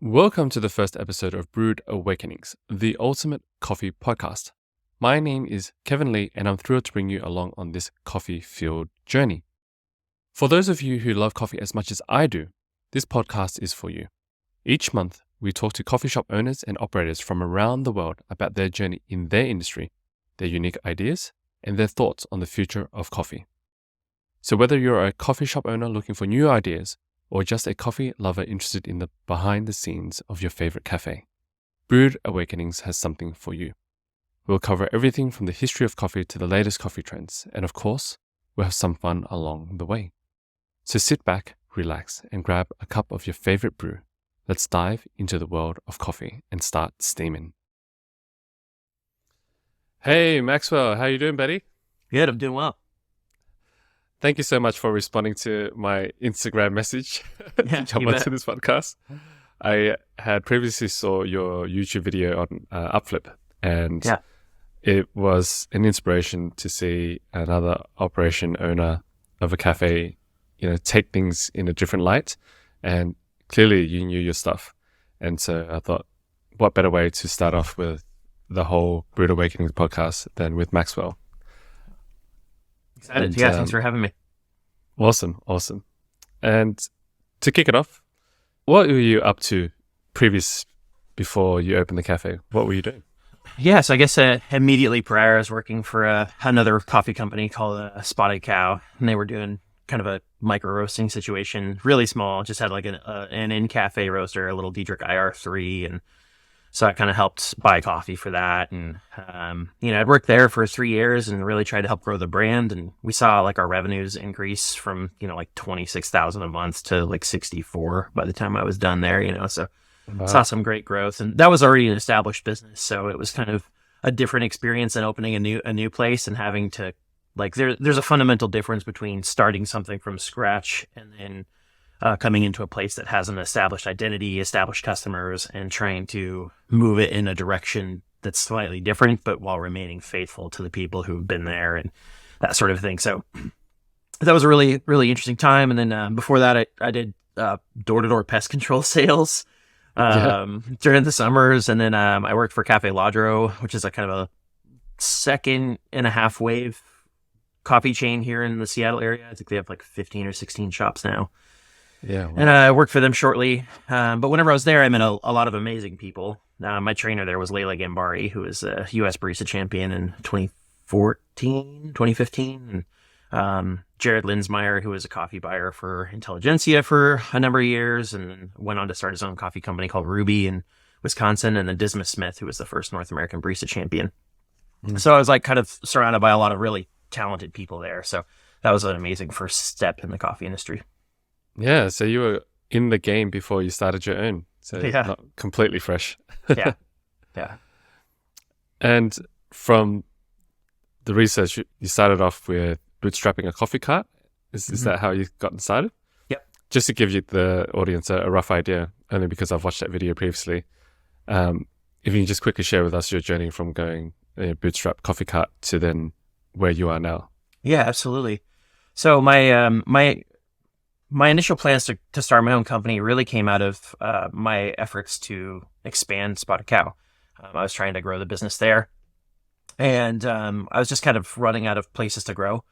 Welcome to the first episode of Brewed Awakenings, the ultimate coffee podcast. My name is Kevin Lee, and I'm thrilled to bring you along on this coffee-fueled journey. For those of you who love coffee as much as I do, this podcast is for you. Each month, we talk to coffee shop owners and operators from around the world about their journey in their industry, their unique ideas, and their thoughts on the future of coffee. So whether you're a coffee shop owner looking for new ideas, or just a coffee lover interested in the behind the scenes of your favorite cafe, Brewed Awakenings has something for you. We'll cover everything from the history of coffee to the latest coffee trends, and of course, we'll have some fun along the way. So sit back, relax, and grab a cup of your favorite brew. Let's dive into the world of coffee and start steaming. Hey, Maxwell, how you doing, buddy? Good, I'm doing well. Thank you so much for responding to my Instagram message to jump onto this podcast. I had previously saw your YouTube video on Upflip, and it was an inspiration to see another operation owner of a cafe, take things in a different light. And clearly you knew your stuff. And so I thought, what better way to start off with the whole Brewed Awakenings podcast than with Maxwell? Excited. Thanks for having me. Awesome. And to kick it off, what were you up to before you opened the cafe? What were you doing? Yeah, so I guess immediately prior, I was working for another coffee company called Spotted Cow, and they were doing kind of a micro roasting situation, really small. Just had like an in-cafe roaster, a little Diedrich IR3, and so I kind of helped buy coffee for that. And, I'd worked there for 3 years and really tried to help grow the brand. And we saw like our revenues increase from, like 26,000 a month to like 64 by the time I was done there, so saw some great growth. And that was already an established business. So it was kind of a different experience than opening a new place and having to there's a fundamental difference between starting something from scratch and then coming into a place that has an established identity, established customers, and trying to move it in a direction that's slightly different, but while remaining faithful to the people who've been there and that sort of thing. So that was a really, really interesting time. And then before that, I did door-to-door pest control sales during the summers. And then I worked for Cafe Ladro, which is a kind of a second and a half wave coffee chain here in the Seattle area. I think they have like 15 or 16 shops now. Yeah, wow. And I worked for them shortly. But whenever I was there, I met a lot of amazing people. My trainer there was Layla Gambari, who was a US Barista Champion in 2015. And Jared Linsmeyer, who was a coffee buyer for Intelligentsia for a number of years and went on to start his own coffee company called Ruby in Wisconsin. And then Dismas Smith, who was the first North American Barista Champion. So I was like kind of surrounded by a lot of really talented people there. So that was an amazing first step in the coffee industry. Yeah, so you were in the game before you started your own. So not completely fresh. Yeah. And from the research, you started off with bootstrapping a coffee cart. Is that how you got started? Yep. Just to give you the audience a rough idea, only because I've watched that video previously. If you can just quickly share with us your journey from going bootstrap coffee cart to then where you are now. Yeah, absolutely. So my initial plans to start my own company really came out of my efforts to expand Spotted Cow. I was trying to grow the business there, and I was just kind of running out of places to grow.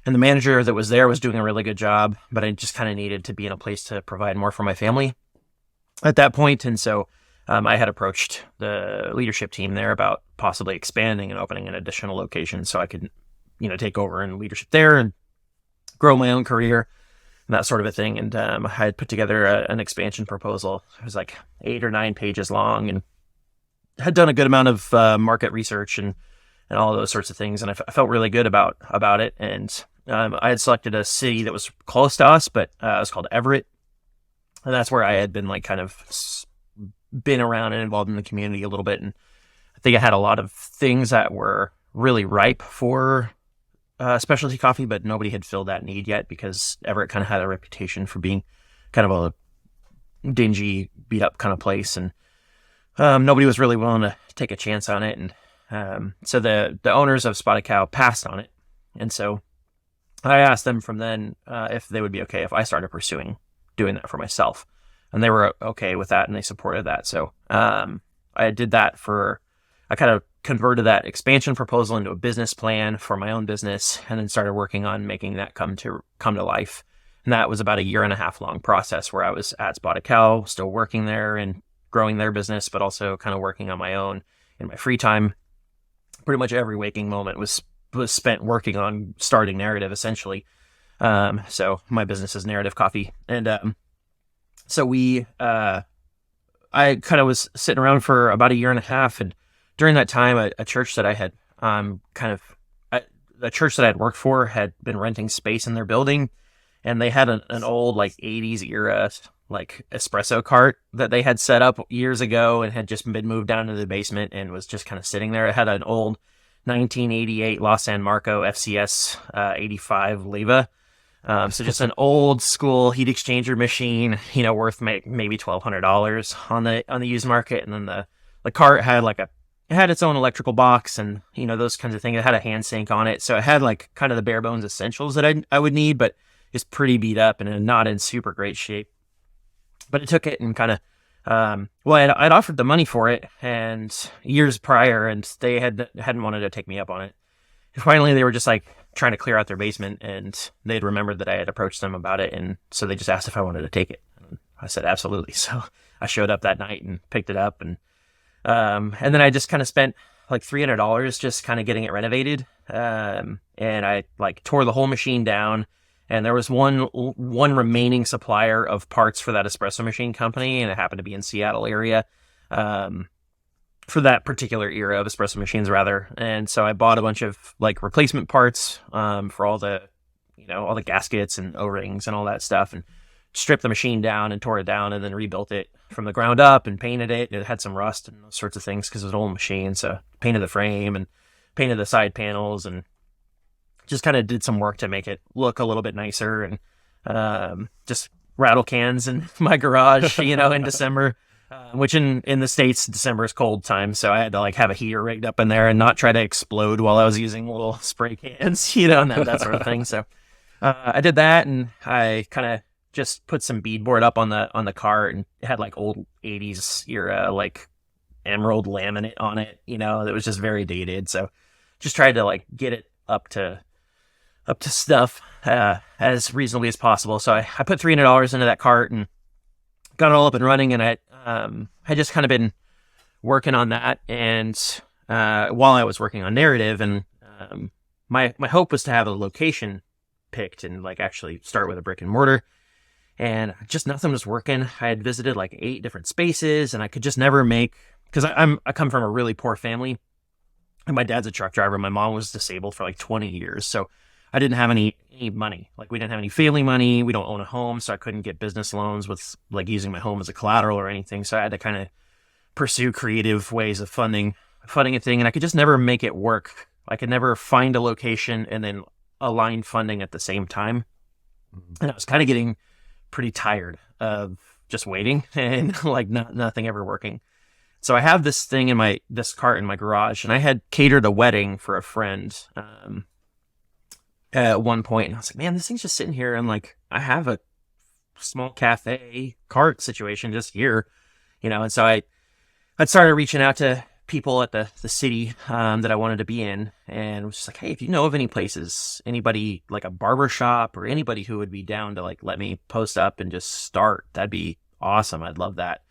And the manager that was there was doing a really good job, but I just kind of needed to be in a place to provide more for my family at that point. And so I had approached the leadership team there about possibly expanding and opening an additional location so I could, take over in leadership there and grow my own career. That sort of a thing. And I had put together an expansion proposal. It was like 8 or 9 pages long and had done a good amount of market research and all of those sorts of things. And I felt really good about it. And I had selected a city that was close to us, but it was called Everett. And that's where I had been been around and involved in the community a little bit. And I think I had a lot of things that were really ripe for specialty coffee, but nobody had filled that need yet because Everett kind of had a reputation for being kind of a dingy, beat up kind of place. And nobody was really willing to take a chance on it. And so the owners of Spotted Cow passed on it. And so I asked them from then if they would be okay if I started pursuing doing that for myself. and they were okay with that and they supported that. So I did that I kind of converted that expansion proposal into a business plan for my own business, and then started working on making that come to life. And that was about a 1.5 year long process where I was at Spotted Cow, still working there and growing their business, but also kind of working on my own in my free time. Pretty much every waking moment was spent working on starting Narrative, essentially. So my business is Narrative Coffee. And so I kind of was sitting around for about a 1.5 years. And during that time, a church that I had the church that I had worked for had been renting space in their building. And they had an old like 80s era like espresso cart that they had set up years ago and had just been moved down to the basement and was just kind of sitting there. It had an old 1988 Los San Marco FCS 85 Leva. So just an old school heat exchanger machine, worth maybe $1,200 on the used market. And then the cart had it had its own electrical box and, those kinds of things. It had a hand sink on it. So it had like kind of the bare bones essentials that I would need, but it's pretty beat up and not in super great shape. But it took it and kind of, I'd offered the money for it and years prior, and they hadn't wanted to take me up on it. And finally, they were just like trying to clear out their basement, and they'd remembered that I had approached them about it, and so they just asked if I wanted to take it. And I said absolutely. So I showed up that night and picked it up, and then I just kind of spent like $300 just kind of getting it renovated, and I like tore the whole machine down. And there was one remaining supplier of parts for that espresso machine company, and it happened to be in Seattle area for that particular era of espresso machines, rather. And so I bought a bunch of like replacement parts for all the gaskets and O-rings and all that stuff, and stripped the machine down and tore it down, and then rebuilt it from the ground up and painted it. It had some rust and those sorts of things because it was an old machine. So painted the frame and painted the side panels and just kind of did some work to make it look a little bit nicer, and just rattle cans in my garage, in December, which in the States, December is cold time. So I had to like have a heater rigged up in there and not try to explode while I was using little spray cans, and that sort of thing. So I did that, and I kind of just put some beadboard up on the cart, and it had like old 80s era, like emerald laminate on it, that was just very dated. So just tried to like get it up to stuff as reasonably as possible. So I put $300 into that cart and got it all up and running. And I had just kind of been working on that. And while I was working on Narrative, and my hope was to have a location picked and like actually start with a brick and mortar. And just nothing was working. I had visited like 8 different spaces, and I could just never because I come from a really poor family. And my dad's a truck driver. My mom was disabled for like 20 years. So I didn't have any money. Like we didn't have any family money. We don't own a home, so I couldn't get business loans with like using my home as a collateral or anything. So I had to kind of pursue creative ways of funding a thing, and I could just never make it work. I could never find a location and then align funding at the same time. And I was kind of getting pretty tired of just waiting and like nothing ever working. So I have this thing this cart in my garage, and I had catered a wedding for a friend at one point, and I was like, man, this thing's just sitting here. I'm like, I have a small cafe cart situation just here, and so I started reaching out to people at the city that I wanted to be in, and was just like, hey, if you know of any places, anybody like a barber shop or anybody who would be down to like let me post up and just start, that'd be awesome. I'd love that.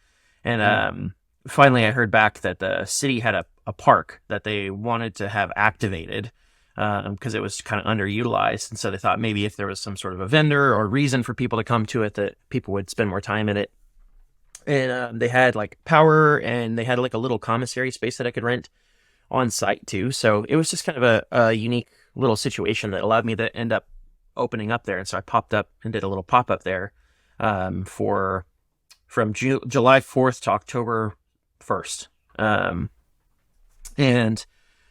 And finally I heard back that the city had a park that they wanted to have activated because it was kind of underutilized. And so they thought maybe if there was some sort of a vendor or reason for people to come to it, that people would spend more time in it. And they had like power, and they had like a little commissary space that I could rent on site too. So it was just kind of a unique little situation that allowed me to end up opening up there. And so I popped up and did a little pop up there from July 4th to October 1st.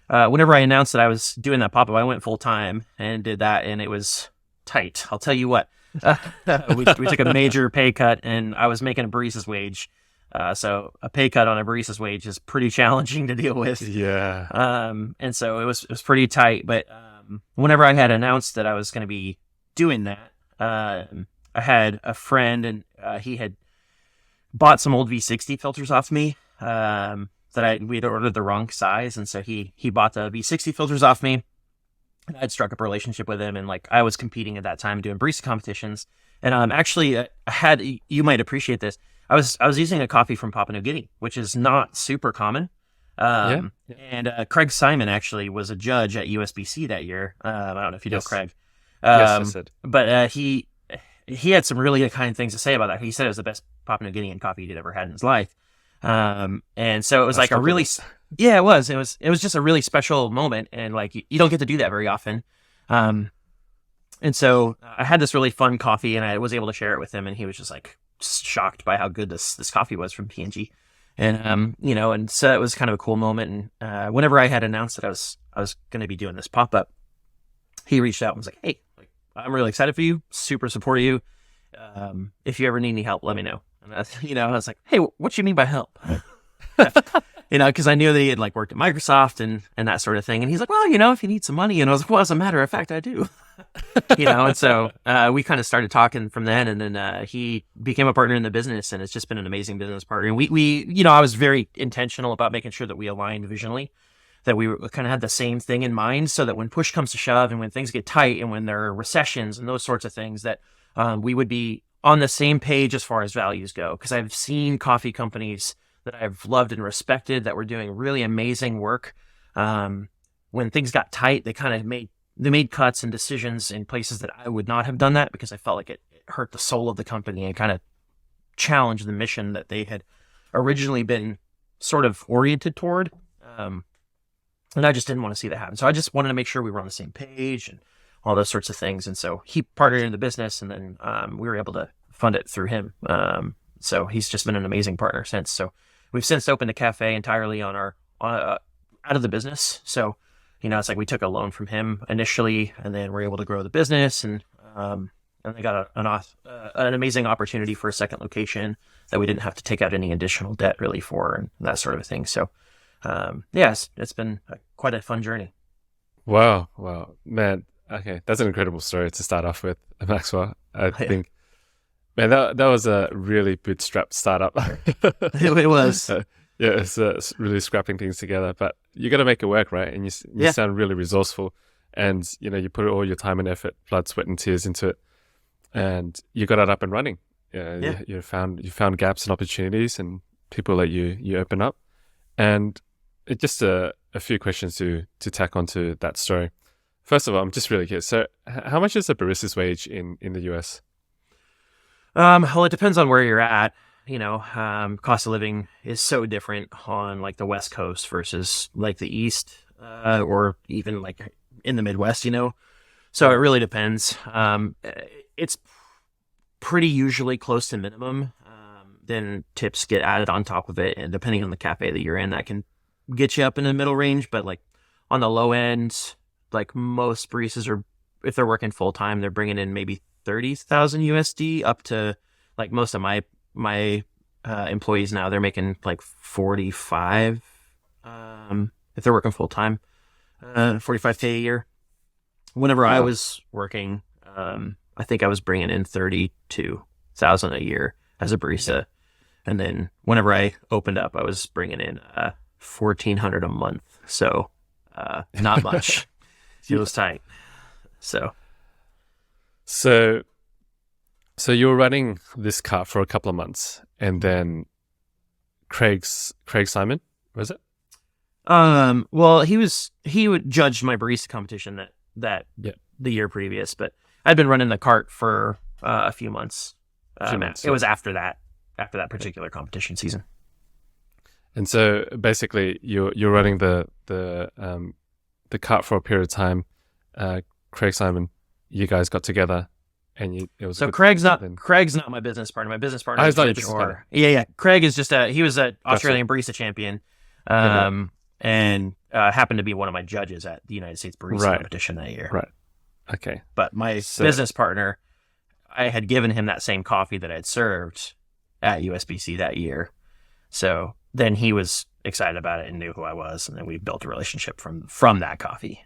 Whenever I announced that I was doing that pop-up, I went full time and did that, and it was tight. I'll tell you what. We took a major pay cut, and I was making a barista's wage. So a pay cut on a barista's wage is pretty challenging to deal with. Yeah. And so it was pretty tight. But whenever I had announced that I was going to be doing that, I had a friend, and he had bought some old V60 filters off me that we'd ordered the wrong size, and so he bought the V60 filters off me. And I'd struck up a relationship with him, and like I was competing at that time doing barista competitions. And actually, I had, you might appreciate this. I was using a coffee from Papua New Guinea, which is not super common. And Craig Simon actually was a judge at USBC that year. I don't know if you know Craig. Yes, I said. But he had some really kind things to say about that. He said it was the best Papua New Guinean coffee he'd ever had in his life. And so it was like a really, it was just a really special moment. And like, you don't get to do that very often. And so I had this really fun coffee, and I was able to share it with him, and he was just like shocked by how good this coffee was from PNG. And, and so it was kind of a cool moment. And, whenever I had announced that I was going to be doing this pop-up, he reached out and was like, "Hey, like, I'm really excited for you, super support you. If you ever need any help, let me know." And I was like, "Hey, what you mean by help?" Because I knew that he had like worked at Microsoft and that sort of thing. And he's like, "Well, if you need some money," and I was like, "Well, as a matter of fact, I do." And so we kind of started talking from then, and then he became a partner in the business, and it's just been an amazing business partner. And we I was very intentional about making sure that we aligned visionally, that we kind of had the same thing in mind, so that when push comes to shove, and when things get tight, and when there are recessions and those sorts of things, that we would be on the same page as far as values go. Because I've seen coffee companies that I've loved and respected that were doing really amazing work. When things got tight, they made cuts and decisions in places that I would not have done that, because I felt like it hurt the soul of the company and kind of challenged the mission that they had originally been sort of oriented toward. And I just didn't want to see that happen. So I just wanted to make sure we were on the same page and all those sorts of things. And so he partnered in the business, and then we were able to fund it through him. So he's just been an amazing partner since. So we've since opened a cafe entirely on our out of the business. So it's like we took a loan from him initially, and then we're able to grow the business, and they got an amazing opportunity for a second location that we didn't have to take out any additional debt really for, and that sort of thing. So, it's been quite a fun journey. Wow, man. Okay, that's an incredible story to start off with, Maxwell. I think, man, that was a really bootstrapped startup. It was. It's really scrapping things together, but you got to make it work, right? And you sound really resourceful, and you put all your time and effort, blood, sweat, and tears into it, and you got it up and running. You found gaps and opportunities, and people let you open up. And it just a few questions to tack onto that story. First of all, I'm just really curious. So, how much is a barista's wage in the US? Well, it depends on where you're at. Cost of living is so different on like the West Coast versus like the East, or even like in the Midwest, So it really depends. It's pretty usually close to minimum. Then tips get added on top of it, and depending on the cafe that you're in, that can get you up in the middle range. But like on the low end, like most baristas are, if they're working full time, they're bringing in maybe 30,000 USD up to like most of my employees now, they're making like 45 if they're working full time, 45K a year. Whenever I was working, I think I was bringing in 32,000 a year as a barista. And then whenever I opened up, I was bringing in 1,400 a month. So not much. It was tight. So you were running this cart for a couple of months, and then Craig Simon, was it? Well, he would judge my barista competition that the year previous, but I'd been running the cart for a few months. It was after that particular competition season. And so basically, you're running the cart for a period of time. Craig Simon, you guys got together. And Craig's not my business partner. My business partner is George Orr. Yeah. Craig is just he was an Australian barista champion, and happened to be one of my judges at the United States Barista Competition that year. Right. Okay. But my business partner, I had given him that same coffee that I'd served at USBC that year. So then he was excited about it and knew who I was, and then we built a relationship from that coffee.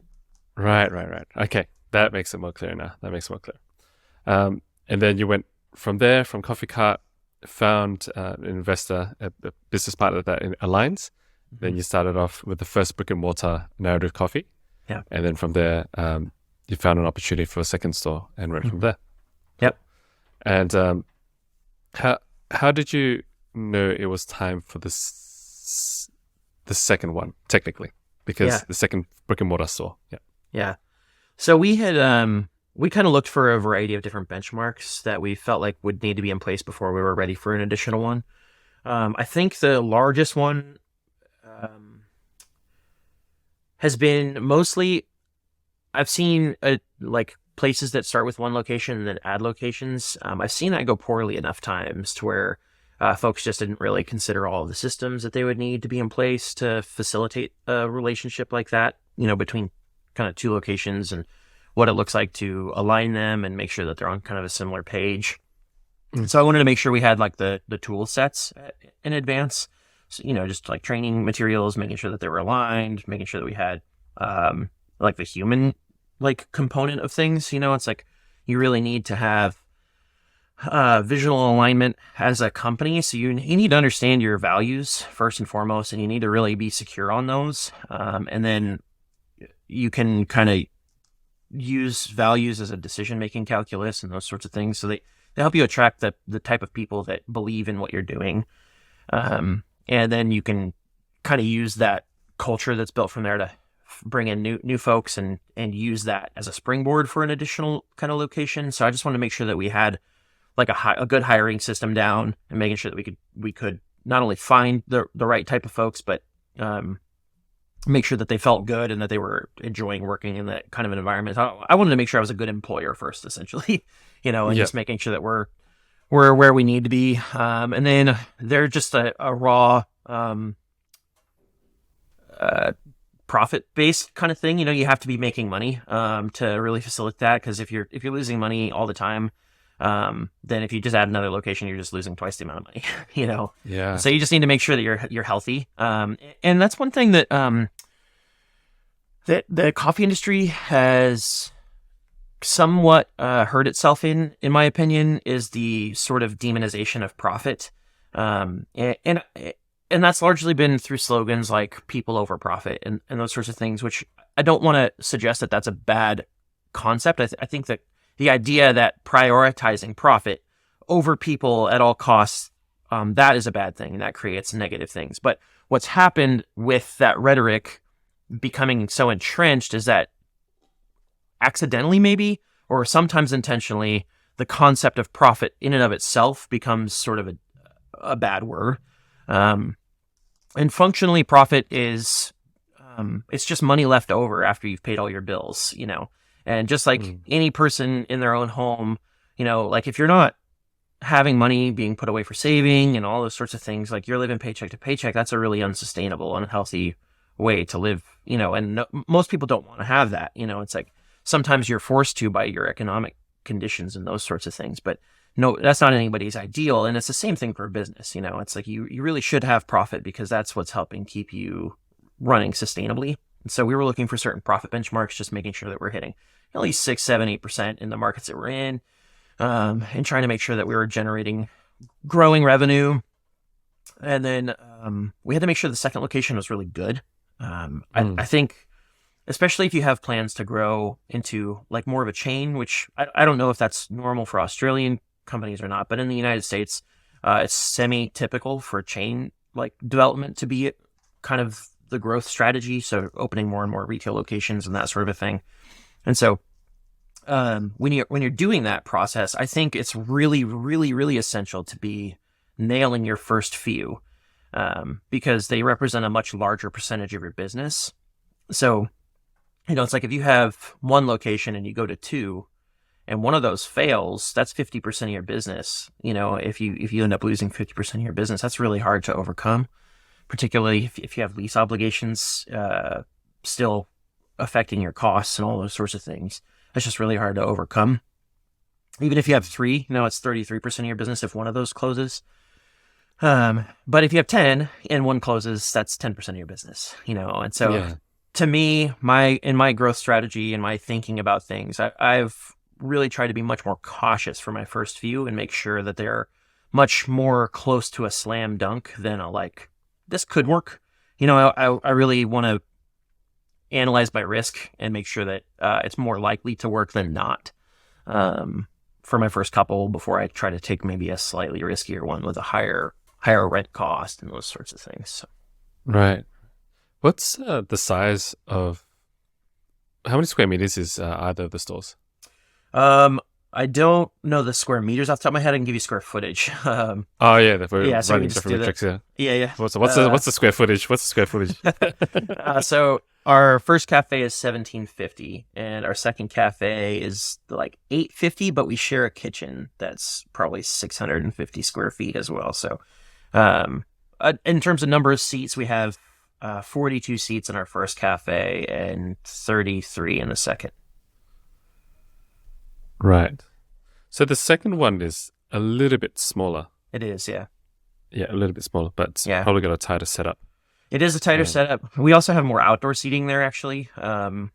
Right. Okay. That makes it more clear now. And then you went from coffee cart found an investor, a business partner that aligns. Then you started off with the first brick and mortar Narrative Coffee. Yeah. And then from there, you found an opportunity for a second store and went from there. Yep. And how did you know it was time for the second one, technically? Because the second brick and mortar store. Yeah. Yeah. So we had we kind of looked for a variety of different benchmarks that we felt like would need to be in place before we were ready for an additional one. I think the largest one has been mostly, I've seen like places that start with one location and then add locations. I've seen that go poorly enough times to where folks just didn't really consider all of the systems that they would need to be in place to facilitate a relationship like that, between kind of two locations, and what it looks like to align them and make sure that they're on kind of a similar page. So I wanted to make sure we had like the tool sets in advance. So, just like training materials, making sure that they were aligned, making sure that we had like the human like component of things. It's like you really need to have visual alignment as a company. So you need to understand your values first and foremost, and you need to really be secure on those. And then you can kind of use values as a decision-making calculus and those sorts of things. So they help you attract the type of people that believe in what you're doing. And then you can kind of use that culture that's built from there to bring in new folks and use that as a springboard for an additional kind of location. So I just wanted to make sure that we had like a good hiring system down, and making sure that we could not only find the right type of folks, but make sure that they felt good and that they were enjoying working in that kind of an environment. I wanted to make sure I was a good employer first, essentially, and just making sure that we're where we need to be. And then they're just a raw profit-based kind of thing. You have to be making money to really facilitate that, because if you're losing money all the time, then if you just add another location, you're just losing twice the amount of money, Yeah. So you just need to make sure that you're healthy. And that's one thing that that the coffee industry has somewhat hurt itself in my opinion, is the sort of demonization of profit. And that's largely been through slogans like people over profit and those sorts of things, which I don't want to suggest that that's a bad concept. I think that the idea that prioritizing profit over people at all costs, that is a bad thing, and that creates negative things. But what's happened with that rhetoric becoming so entrenched is that accidentally maybe, or sometimes intentionally, the concept of profit in and of itself becomes sort of a bad word. And functionally, profit is it's just money left over after you've paid all your bills, And just like any person in their own home, like if you're not having money being put away for saving and all those sorts of things, like you're living paycheck to paycheck, that's a really unsustainable, unhealthy way to live, and most people don't want to have that. It's like sometimes you're forced to by your economic conditions and those sorts of things, but no, that's not anybody's ideal. And it's the same thing for a business. It's like you really should have profit, because that's what's helping keep you running sustainably. And so we were looking for certain profit benchmarks, just making sure that we're hitting at least 6, 7, 8% in the markets that we're in, and trying to make sure that we were generating growing revenue. And then we had to make sure the second location was really good. I think, especially if you have plans to grow into like more of a chain, which I don't know if that's normal for Australian companies or not, but in the United States, it's semi-typical for chain like development to be kind of the growth strategy. So opening more and more retail locations and that sort of a thing. And so when you're doing that process, I think it's really, really, really essential to be nailing your first few, because they represent a much larger percentage of your business. So, it's like if you have one location and you go to 2 and one of those fails, that's 50% of your business. If you end up losing 50% of your business, that's really hard to overcome, particularly if you have lease obligations still affecting your costs and all those sorts of things. That's just really hard to overcome. Even if you have 3, it's 33% of your business if one of those closes. But if you have 10 and one closes, that's 10% of your business, and so to me, in my growth strategy and my thinking about things, I've really tried to be much more cautious for my first few and make sure that they're much more close to a slam dunk than a like, this could work. You know, I really want to analyze my risk and make sure that it's more likely to work than not for my first couple before I try to take maybe a slightly riskier one with a higher rent cost and those sorts of things. So. Right. What's the size of, how many square meters is either of the stores? I don't know the square meters off the top of my head. I can give you square footage. Oh yeah, we're so running different metrics here. Yeah. What's the square footage? What's the square footage? So our first cafe is 1750, and our second cafe is like 850, but we share a kitchen that's probably 650 square feet as well. So, in terms of number of seats, we have 42 seats in our first cafe and 33 in the second. Right. So the second one is a little bit smaller. It is, yeah. Yeah, a little bit smaller, but it's probably got a tighter setup. It is a tighter setup. We also have more outdoor seating there, actually. And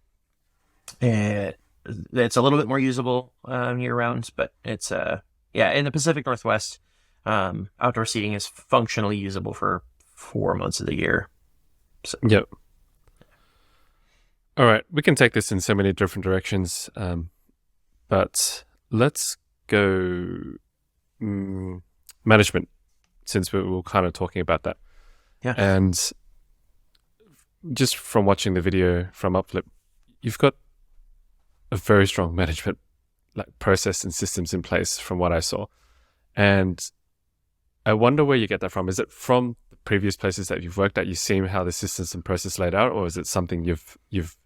it's a little bit more usable year-round, but it's, in the Pacific Northwest, outdoor seating is functionally usable for 4 months of the year. So. Yep. All right, we can take this in so many different directions. But let's go management, since we were kind of talking about that. Yeah. And just from watching the video from Upflip, you've got a very strong management process and systems in place from what I saw. And I wonder where you get that from. Is it from the previous places that you've worked at? You've seen how the systems and process laid out, or is it something you've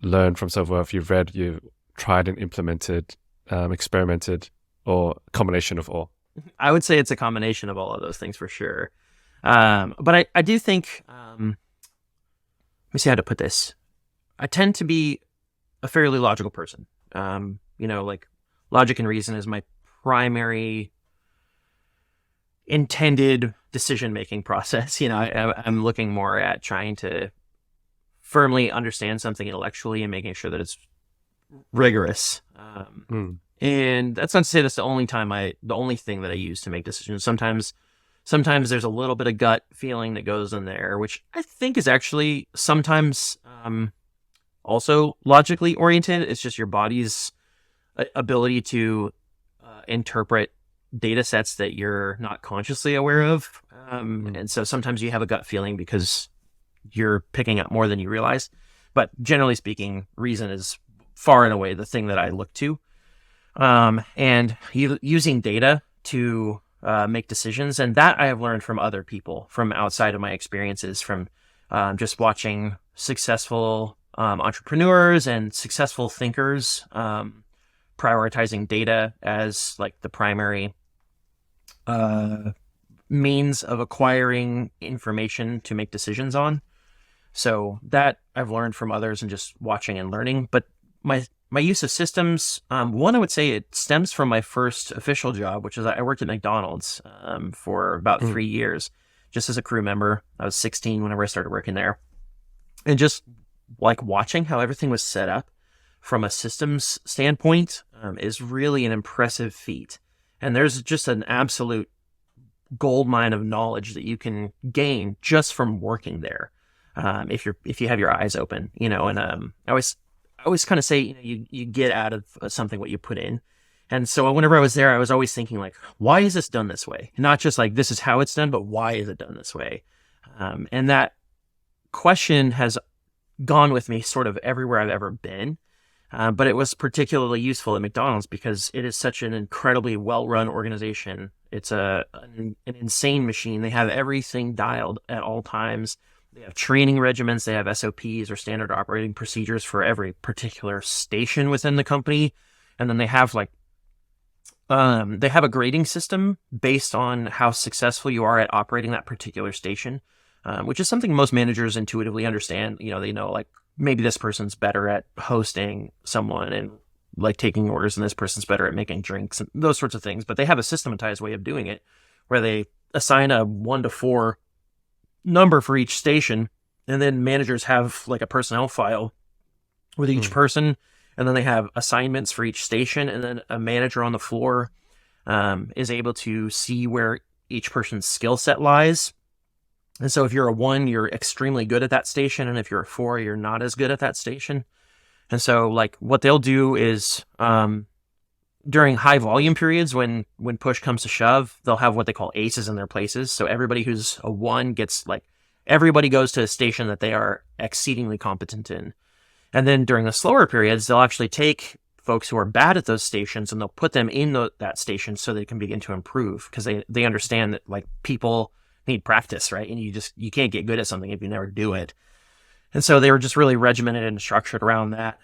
learned from somewhere, if you've read, you've tried and implemented, experimented, or a combination of all? I would say it's a combination of all of those things for sure. But I do think, let me see how to put this. I tend to be a fairly logical person. Logic and reason is my primary intended decision-making process. I'm looking more at trying to firmly understand something intellectually and making sure that it's rigorous. And that's not to say that's the only thing that I use to make decisions. Sometimes there's a little bit of gut feeling that goes in there, which I think is actually sometimes also logically oriented. It's just your body's ability to interpret data sets that you're not consciously aware of. And so sometimes you have a gut feeling because you're picking up more than you realize. But generally speaking, reason is far and away the thing that I look to. And using data to make decisions. And that I have learned from other people, from outside of my experiences, from just watching successful entrepreneurs and successful thinkers prioritizing data as like the primary means of acquiring information to make decisions on. So that I've learned from others and just watching and learning. But my use of systems, one, I would say it stems from my first official job, which is I worked at McDonald's for about 3 years, just as a crew member. I was 16 whenever I started working there. And just like watching how everything was set up from a systems standpoint is really an impressive feat. And there's just an absolute gold mine of knowledge that you can gain just from working there. If you have your eyes open, and I always kind of say, you get out of something what you put in. And so whenever I was there, I was always thinking like, why is this done this way? Not just like, this is how it's done, but why is it done this way? And that question has gone with me sort of everywhere I've ever been. But it was particularly useful at McDonald's because it is such an incredibly well-run organization. It's an insane machine. They have everything dialed at all times. They have training regimens. They have SOPs or standard operating procedures for every particular station within the company. And then they have a grading system based on how successful you are at operating that particular station, which is something most managers intuitively understand. They know like maybe this person's better at hosting someone and like taking orders, and this person's better at making drinks and those sorts of things. But they have a systematized way of doing it where they assign a 1 to 4 number for each station, and then managers have like a personnel file with each person, and then they have assignments for each station, and then a manager on the floor is able to see where each person's skill set lies. And so if you're a 1, you're extremely good at that station. And if you're a 4, you're not as good at that station. And so like what they'll do is during high volume periods, when push comes to shove, they'll have what they call aces in their places. So everybody who's a 1 gets like, everybody goes to a station that they are exceedingly competent in. And then during the slower periods, they'll actually take folks who are bad at those stations and they'll put them in that station so they can begin to improve, because they understand that like people need practice, right? And you can't get good at something if you never do it. And so they were just really regimented and structured around that.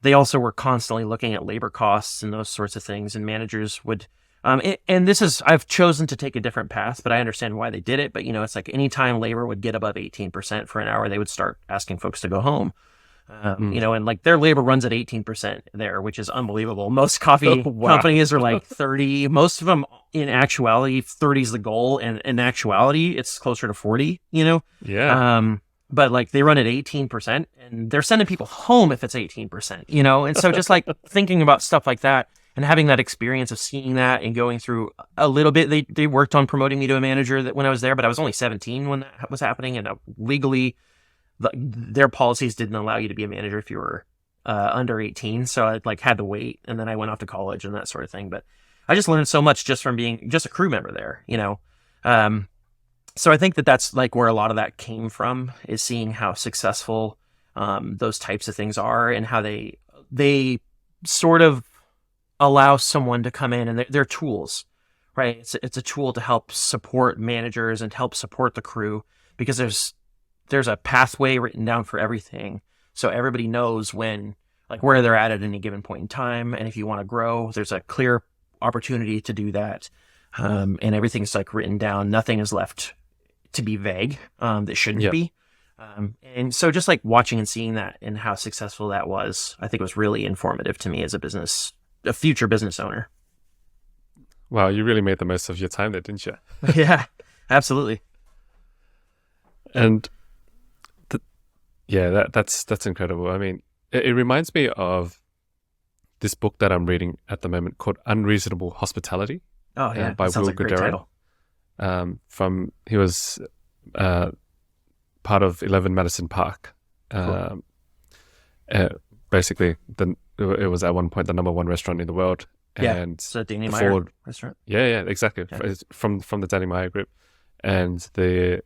They also were constantly looking at labor costs and those sorts of things, and managers would, I've chosen to take a different path, but I understand why they did it. But, it's like anytime labor would get above 18% for an hour, they would start asking folks to go home. And like their labor runs at 18% there, which is unbelievable. Most coffee companies are like 30. Most of them, in actuality, 30 is the goal. And in actuality, it's closer to 40, Yeah. But like they run at 18% and they're sending people home if it's 18%, and so just like thinking about stuff like that and having that experience of seeing that and going through a little bit, they worked on promoting me to a manager when I was there, but I was only 17 when that was happening. And legally, their policies didn't allow you to be a manager if you were under 18. So I like had to wait, and then I went off to college and that sort of thing. But I just learned so much just from being just a crew member there, So I think that's like where a lot of that came from, is seeing how successful those types of things are, and how they sort of allow someone to come in, and they're tools, right? It's a tool to help support managers and help support the crew, because there's a pathway written down for everything. So everybody knows where they're at any given point in time. And if you want to grow, there's a clear opportunity to do that. And everything's like written down. Nothing is left to be vague that shouldn't be. And so just like watching and seeing that and how successful that was, I think was really informative to me as a future business owner. Wow, you really made the most of your time there, didn't you? Yeah, absolutely. And that's incredible. I mean, it reminds me of this book that I'm reading at the moment called Unreasonable Hospitality. Oh yeah, by Will like a great title. He was part of 11 Madison Park. Cool. Basically, it was at one point the number 1 restaurant in the world. And it's a Danny Meyer restaurant. Yeah, exactly. Yeah. It's from the Danny Meyer group, and the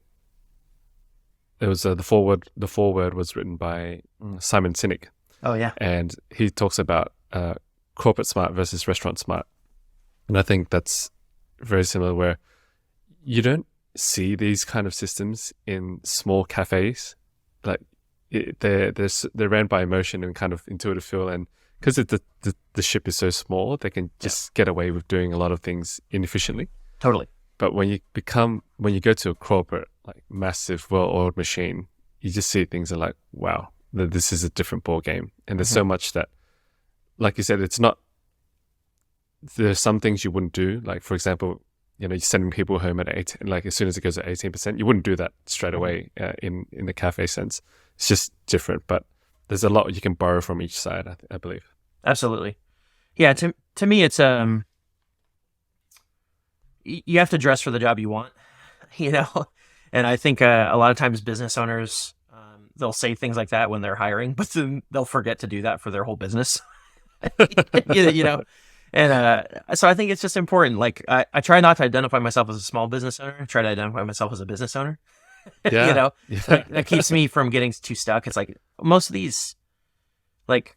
foreword was written by Simon Sinek. Oh yeah, and he talks about corporate smart versus restaurant smart, and I think that's very similar, where you don't see these kind of systems in small cafes. Like they're ran by emotion and kind of intuitive feel, and because the ship is so small, they can just get away with doing a lot of things inefficiently. Totally. But when you go to a corporate, like massive, well-oiled machine, you just see things and like, wow, this is a different ball game. And there's so much that, like you said, there's some things you wouldn't do. Like, for example, you're sending people home at 8, and like as soon as it goes at 18%, you wouldn't do that straight away in the cafe sense. It's just different, but there's a lot you can borrow from each side, I believe. Absolutely. Yeah, to me, it's you have to dress for the job you want, and I think a lot of times business owners, they'll say things like that when they're hiring, but then they'll forget to do that for their whole business. And so I think it's just important. Like I try not to identify myself as a small business owner. I try to identify myself as a business owner. Yeah. That keeps me from getting too stuck. It's like most of these, like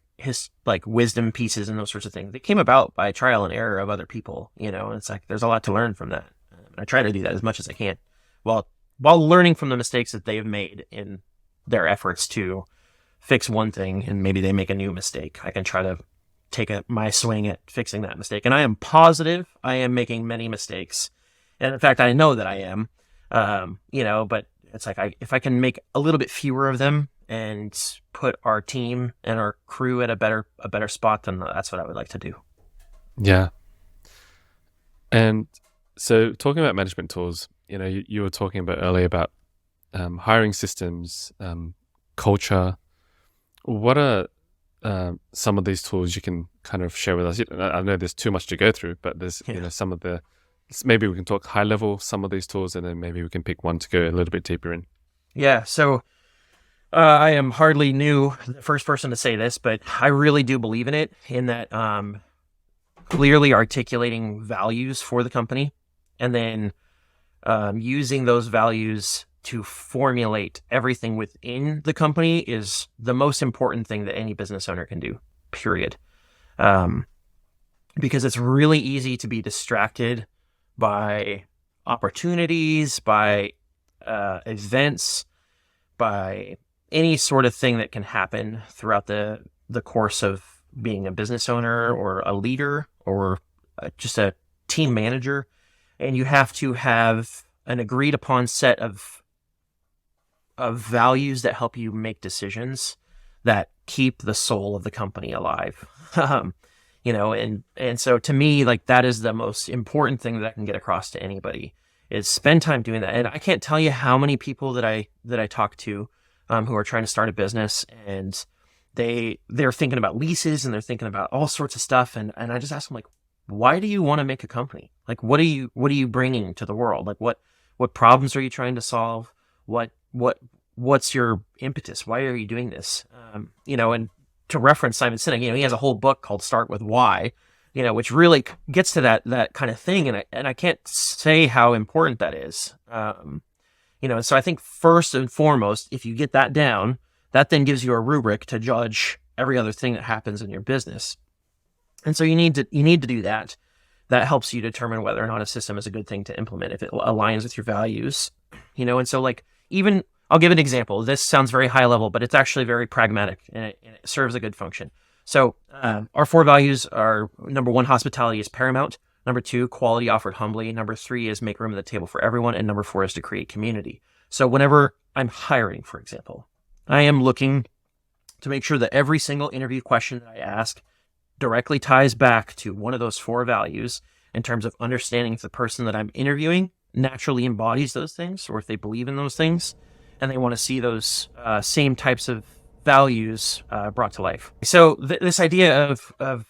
wisdom pieces and those sorts of things, they came about by trial and error of other people. And it's like there's a lot to learn from that. And I try to do that as much as I can, while learning from the mistakes that they have made in their efforts to fix one thing, and maybe they make a new mistake. I can try to take my swing at fixing that mistake. And I am positive I am making many mistakes. And in fact, I know that I am, but it's like if I can make a little bit fewer of them and put our team and our crew at a better spot, then that's what I would like to do. Yeah. And so talking about management tools, you were talking about earlier about hiring systems, culture. What are some of these tools you can kind of share with us? I know there's too much to go through, but there's some of the, maybe we can talk high level some of these tools, and then maybe we can pick one to go a little bit deeper in. Yeah. So I am hardly the first person to say this, but I really do believe in it, in that clearly articulating values for the company, and then using those values to formulate everything within the company is the most important thing that any business owner can do, period. Because it's really easy to be distracted by opportunities, by events, by any sort of thing that can happen throughout the course of being a business owner or a leader or just a team manager. And you have to have an agreed upon set of values that help you make decisions that keep the soul of the company alive. And so to me, like, that is the most important thing that I can get across to anybody, is spend time doing that. And I can't tell you how many people that I talk to who are trying to start a business, and they're thinking about leases, and they're thinking about all sorts of stuff. And I just ask them, like, why do you want to make a company? Like, what are you bringing to the world? Like, what problems are you trying to solve? What's your impetus? Why are you doing this? And to reference Simon Sinek, he has a whole book called Start With Why, which really gets to that kind of thing. And I can't say how important that is. So I think first and foremost, if you get that down, that then gives you a rubric to judge every other thing that happens in your business. And so you need to do that. That helps you determine whether or not a system is a good thing to implement, if it aligns with your values, and so, like, even I'll give an example. This sounds very high level, but it's actually very pragmatic, and it serves a good function. So our 4 values are: number 1, hospitality is paramount. Number 2, quality offered humbly. Number 3 is make room at the table for everyone. And number 4 is to create community. So whenever I'm hiring, for example, I am looking to make sure that every single interview question that I ask directly ties back to one of those 4 values, in terms of understanding if the person that I'm interviewing naturally embodies those things, or if they believe in those things, and they want to see those same types of values brought to life. So this idea of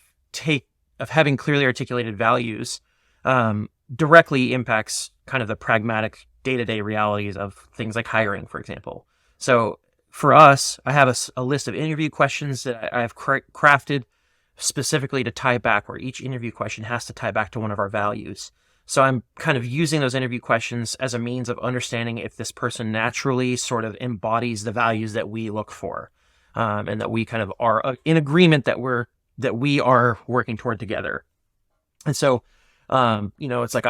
having clearly articulated values directly impacts kind of the pragmatic day-to-day realities of things like hiring, for example. So for us, I have a list of interview questions that I have crafted specifically to tie back, where each interview question has to tie back to one of our values. So I'm kind of using those interview questions as a means of understanding if this person naturally sort of embodies the values that we look for, and that we kind of are in agreement that we are working toward together. And so, it's like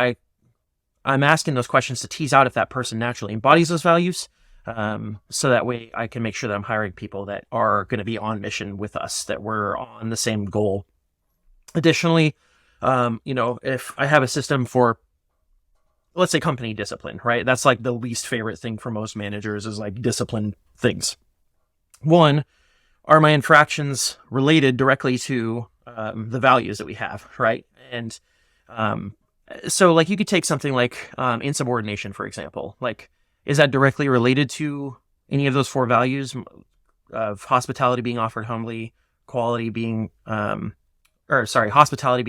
I'm asking those questions to tease out if that person naturally embodies those values. So that way I can make sure that I'm hiring people that are going to be on mission with us, that we're on the same goal. Additionally, if I have a system for, let's say, company discipline, right? That's like the least favorite thing for most managers, is like discipline things. One, are my infractions related directly to the values that we have, right? And so, like, you could take something like insubordination, for example. Like, is that directly related to any of those 4 values of hospitality being offered humbly, hospitality being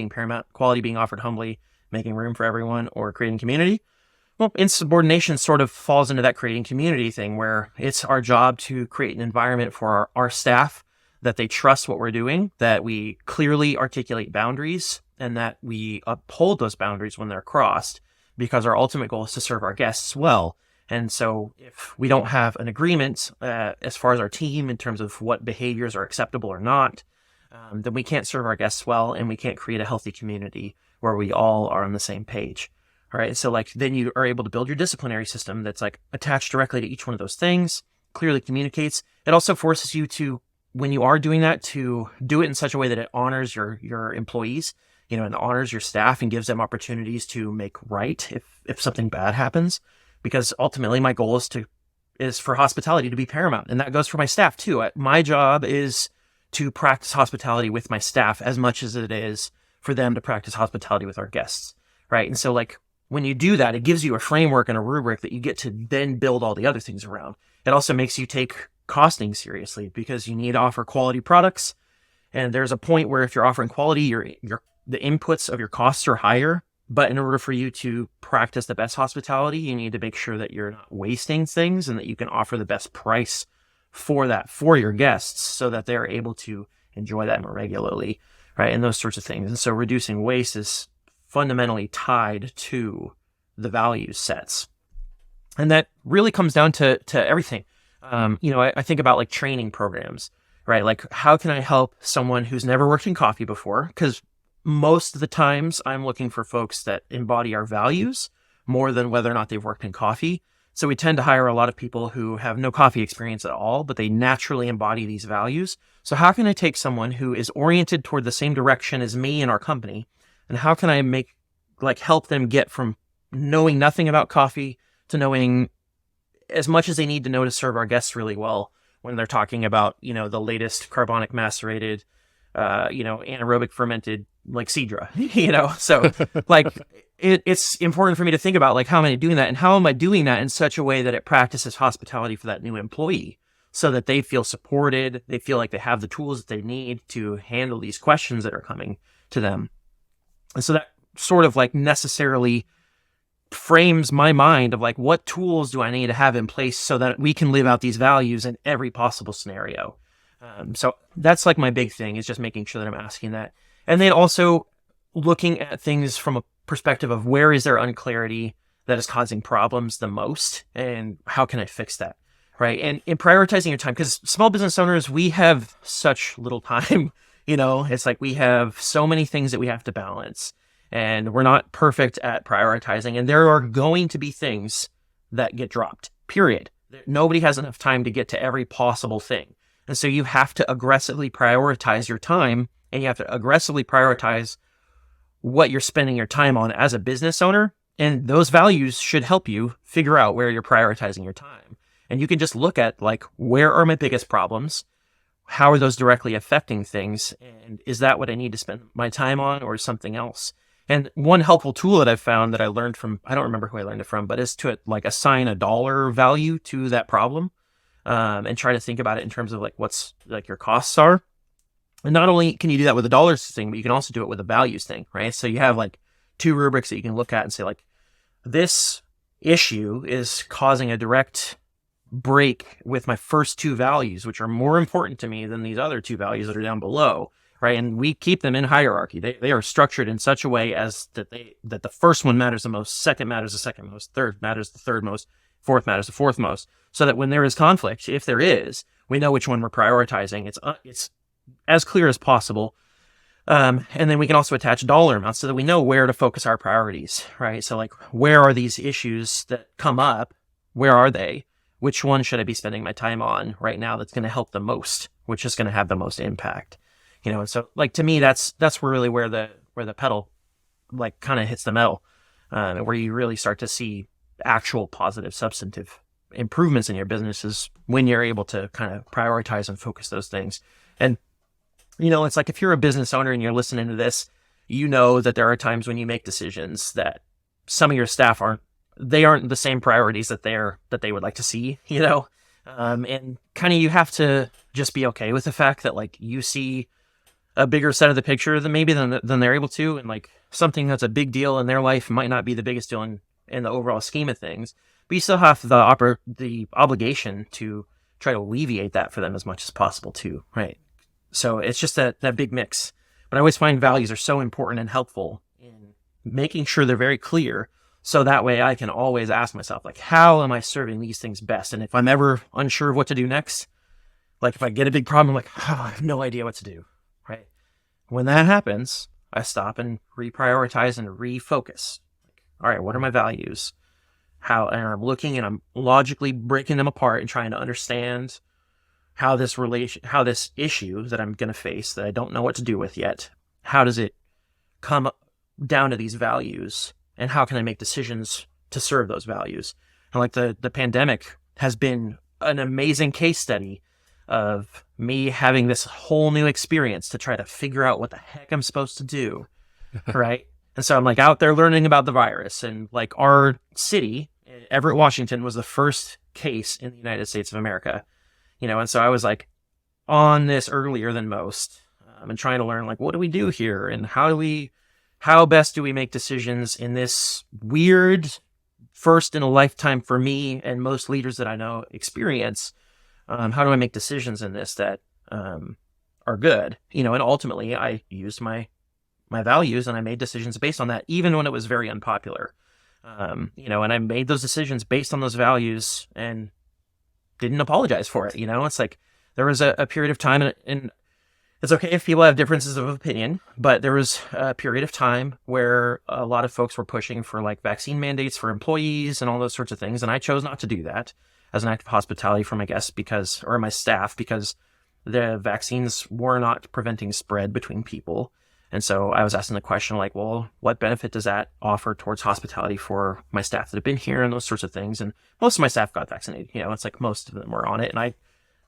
paramount, quality being offered humbly, making room for everyone, or creating community? Well, insubordination sort of falls into that creating community thing, where it's our job to create an environment for our staff that they trust what we're doing, that we clearly articulate boundaries, and that we uphold those boundaries when they're crossed, because our ultimate goal is to serve our guests well. And so if we don't have an agreement as far as our team in terms of what behaviors are acceptable or not, then we can't serve our guests well, and we can't create a healthy community where we all are on the same page. All right. So, like, then you are able to build your disciplinary system that's like attached directly to each one of those things, clearly communicates. It also forces you to, when you are doing that, to do it in such a way that it honors your employees, and honors your staff, and gives them opportunities to make right if something bad happens. Because ultimately my goal is for hospitality to be paramount. And that goes for my staff too. My job is to practice hospitality with my staff as much as it is for them to practice hospitality with our guests. Right. And so, like, when you do that, it gives you a framework and a rubric that you get to then build all the other things around. It also makes you take costing seriously, because you need to offer quality products. And there's a point where if you're offering quality, the inputs of your costs are higher. But in order for you to practice the best hospitality, you need to make sure that you're not wasting things and that you can offer the best price for your guests so that they're able to enjoy that more regularly, right? And those sorts of things. And so reducing waste is fundamentally tied to the value sets. And that really comes down to everything. I think about like training programs, right? Like, how can I help someone who's never worked in coffee before? Because most of the times I'm looking for folks that embody our values more than whether or not they've worked in coffee. So we tend to hire a lot of people who have no coffee experience at all, but they naturally embody these values. So how can I take someone who is oriented toward the same direction as me and our company, and how can I help them get from knowing nothing about coffee to knowing as much as they need to know to serve our guests really well when they're talking about, the latest carbonic macerated, anaerobic fermented like Cedra, so like it's important for me to think about like, how am I doing that, and how am I doing that in such a way that it practices hospitality for that new employee so that they feel supported, they feel like they have the tools that they need to handle these questions that are coming to them. And so that sort of like necessarily frames my mind of like, what tools do I need to have in place so that we can live out these values in every possible scenario. So that's like my big thing, is just making sure that I'm asking that. And then also looking at things from a perspective of where is there unclarity that is causing problems the most, and how can I fix that, right? And in prioritizing your time, because small business owners, we have such little time, it's like we have so many things that we have to balance, and we're not perfect at prioritizing. And there are going to be things that get dropped, period. Nobody has enough time to get to every possible thing. And so you have to aggressively prioritize your time, and you have to aggressively prioritize what you're spending your time on as a business owner. And those values should help you figure out where you're prioritizing your time. And you can just look at like, where are my biggest problems? How are those directly affecting things? And is that what I need to spend my time on, or something else? And one helpful tool that I've found that I learned from, I don't remember who I learned it from, but is to like assign a dollar value to that problem. And try to think about it in terms of like what's like your costs are. And not only can you do that with a dollars thing, but you can also do it with a values thing, right? So you have like two rubrics that you can look at and say like, this issue is causing a direct break with my first two values, which are more important to me than these other two values that are down below, right? And we keep them in hierarchy. They are structured in such a way as that the first one matters the most, second matters the second most, third matters the third most, fourth matters the fourth most, so that when there is conflict, if there is, we know which one we're prioritizing. It's as clear as possible. And then we can also attach dollar amounts so that we know where to focus our priorities, right? So like, where are these issues that come up? Where are they? Which one should I be spending my time on right now that's going to help the most, which is going to have the most impact? And so like, to me, that's really where the pedal like kind of hits the metal, where you really start to see actual positive substantive improvements in your business, is when you're able to kind of prioritize and focus those things. And, it's like, if you're a business owner and you're listening to this, that there are times when you make decisions that some of your staff aren't the same priorities that they would like to see, and kind of, you have to just be okay with the fact that like, you see a bigger set of the picture than they're able to. And like, something that's a big deal in their life might not be the biggest deal in the overall scheme of things, but you still have the obligation to try to alleviate that for them as much as possible too, right? So it's just that big mix. But I always find values are so important and helpful in making sure they're very clear, so that way I can always ask myself, like, how am I serving these things best? And if I'm ever unsure of what to do next, like if I get a big problem, I'm like, I have no idea what to do, right? When that happens, I stop and reprioritize and refocus. All right, what are my values? And I'm looking and I'm logically breaking them apart and trying to understand how this issue that I'm going to face, that I don't know what to do with yet, how does it come down to these values, and how can I make decisions to serve those values? And like the pandemic has been an amazing case study of me having this whole new experience to try to figure out what the heck I'm supposed to do, right? And so I'm like out there learning about the virus, and like our city, Everett, Washington, was the first case in the United States of America, and so I was like on this earlier than most. and trying to learn, like, what do we do here? And how best do we make decisions in this weird, first in a lifetime for me and most leaders that I know experience? How do I make decisions in this that are good? And ultimately I used my values and I made decisions based on that, even when it was very unpopular. And I made those decisions based on those values and didn't apologize for it. It's like there was a period of time, and it's okay if people have differences of opinion, but there was a period of time where a lot of folks were pushing for like vaccine mandates for employees and all those sorts of things. And I chose not to do that as an act of hospitality for my guests or my staff, because the vaccines were not preventing spread between people. And so I was asking the question, like, well, what benefit does that offer towards hospitality for my staff that have been here and those sorts of things? And most of my staff got vaccinated. It's like most of them were on it. And I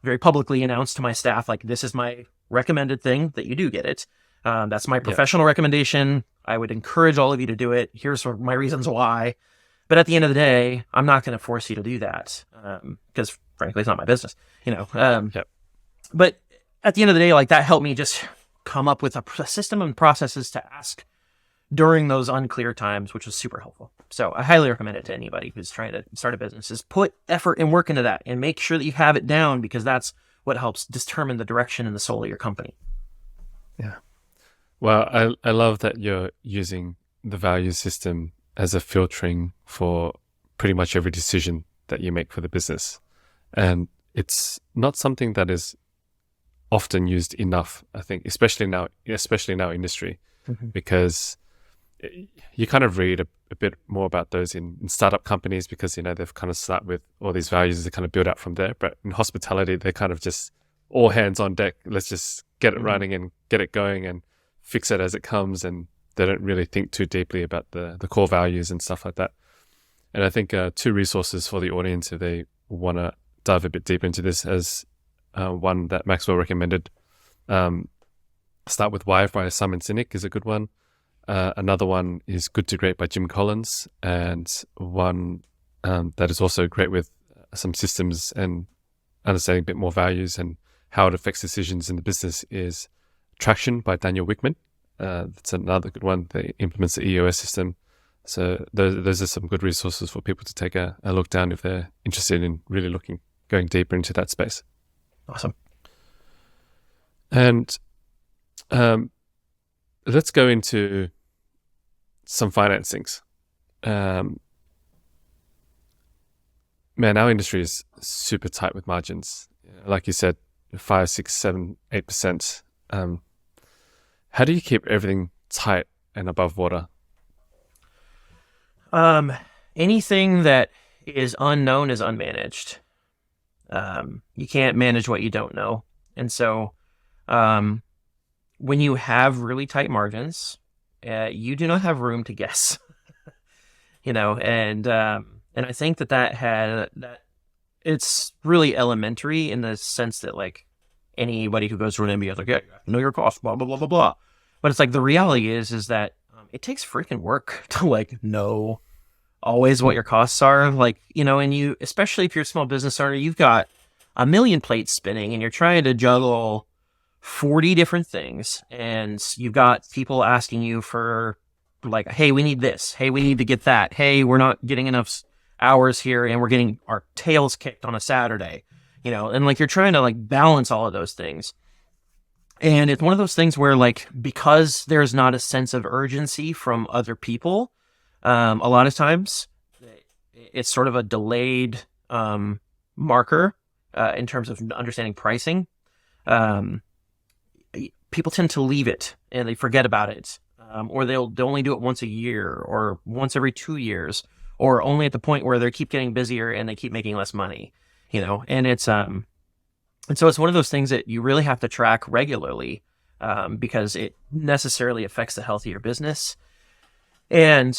very publicly announced to my staff, like, this is my recommended thing that you do get it. That's my professional recommendation. I would encourage all of you to do it. Here's my reasons why. But at the end of the day, I'm not going to force you to do that because, frankly, it's not my business. But at the end of the day, like, that helped me just come up with a system and processes to ask during those unclear times, which was super helpful. So I highly recommend it to anybody who's trying to start a business. Is put effort and work into that and make sure that you have it down, because that's what helps determine the direction and the soul of your company. Yeah. Well, I love that you're using the value system as a filtering for pretty much every decision that you make for the business. And it's not something that is often used enough, I think, especially now in our industry, because you kind of read a bit more about those in startup companies, because, they've kind of start with all these values, they kind of build out from there. But in hospitality, they're kind of just all hands on deck. Let's just get it running and get it going and fix it as it comes. And they don't really think too deeply about the core values and stuff like that. And I think two resources for the audience, if they want to dive a bit deeper into this, as one that Maxwell recommended, Start with Why by Simon Sinek is a good one. Another one is Good to Great by Jim Collins, and one that is also great with some systems and understanding a bit more values and how it affects decisions in the business is Traction by Daniel Wickman. That's another good one that implements the EOS system. So those are some good resources for people to take a look down if they're interested in really going deeper into that space. Awesome. And let's go into some financings. Man, our industry is super tight with margins. Like you said, 5, 6, 7, 8%. How do you keep everything tight and above water? Anything that is unknown is unmanaged. You can't manage what you don't know. And so, when you have really tight margins, you do not have room to guess, and I think that it's really elementary in the sense that, like, anybody who goes to an MBA is like, yeah, know your costs, blah, blah, blah, blah, blah. But it's like, the reality is that it takes freaking work to, like, know always what your costs are. Like, and you, especially if you're a small business owner, you've got a million plates spinning and you're trying to juggle 40 different things. And you've got people asking you for, like, hey, we need this. Hey, we need to get that. Hey, we're not getting enough hours here and we're getting our tails kicked on a Saturday, and, like, you're trying to, like, balance all of those things. And it's one of those things where, like, because there's not a sense of urgency from other people, a lot of times it's sort of a delayed marker in terms of understanding pricing. People tend to leave it and they forget about it, or they'll only do it once a year or once every 2 years, or only at the point where they keep getting busier and they keep making less money, and it's and so it's one of those things that you really have to track regularly, because it necessarily affects the health of your business. And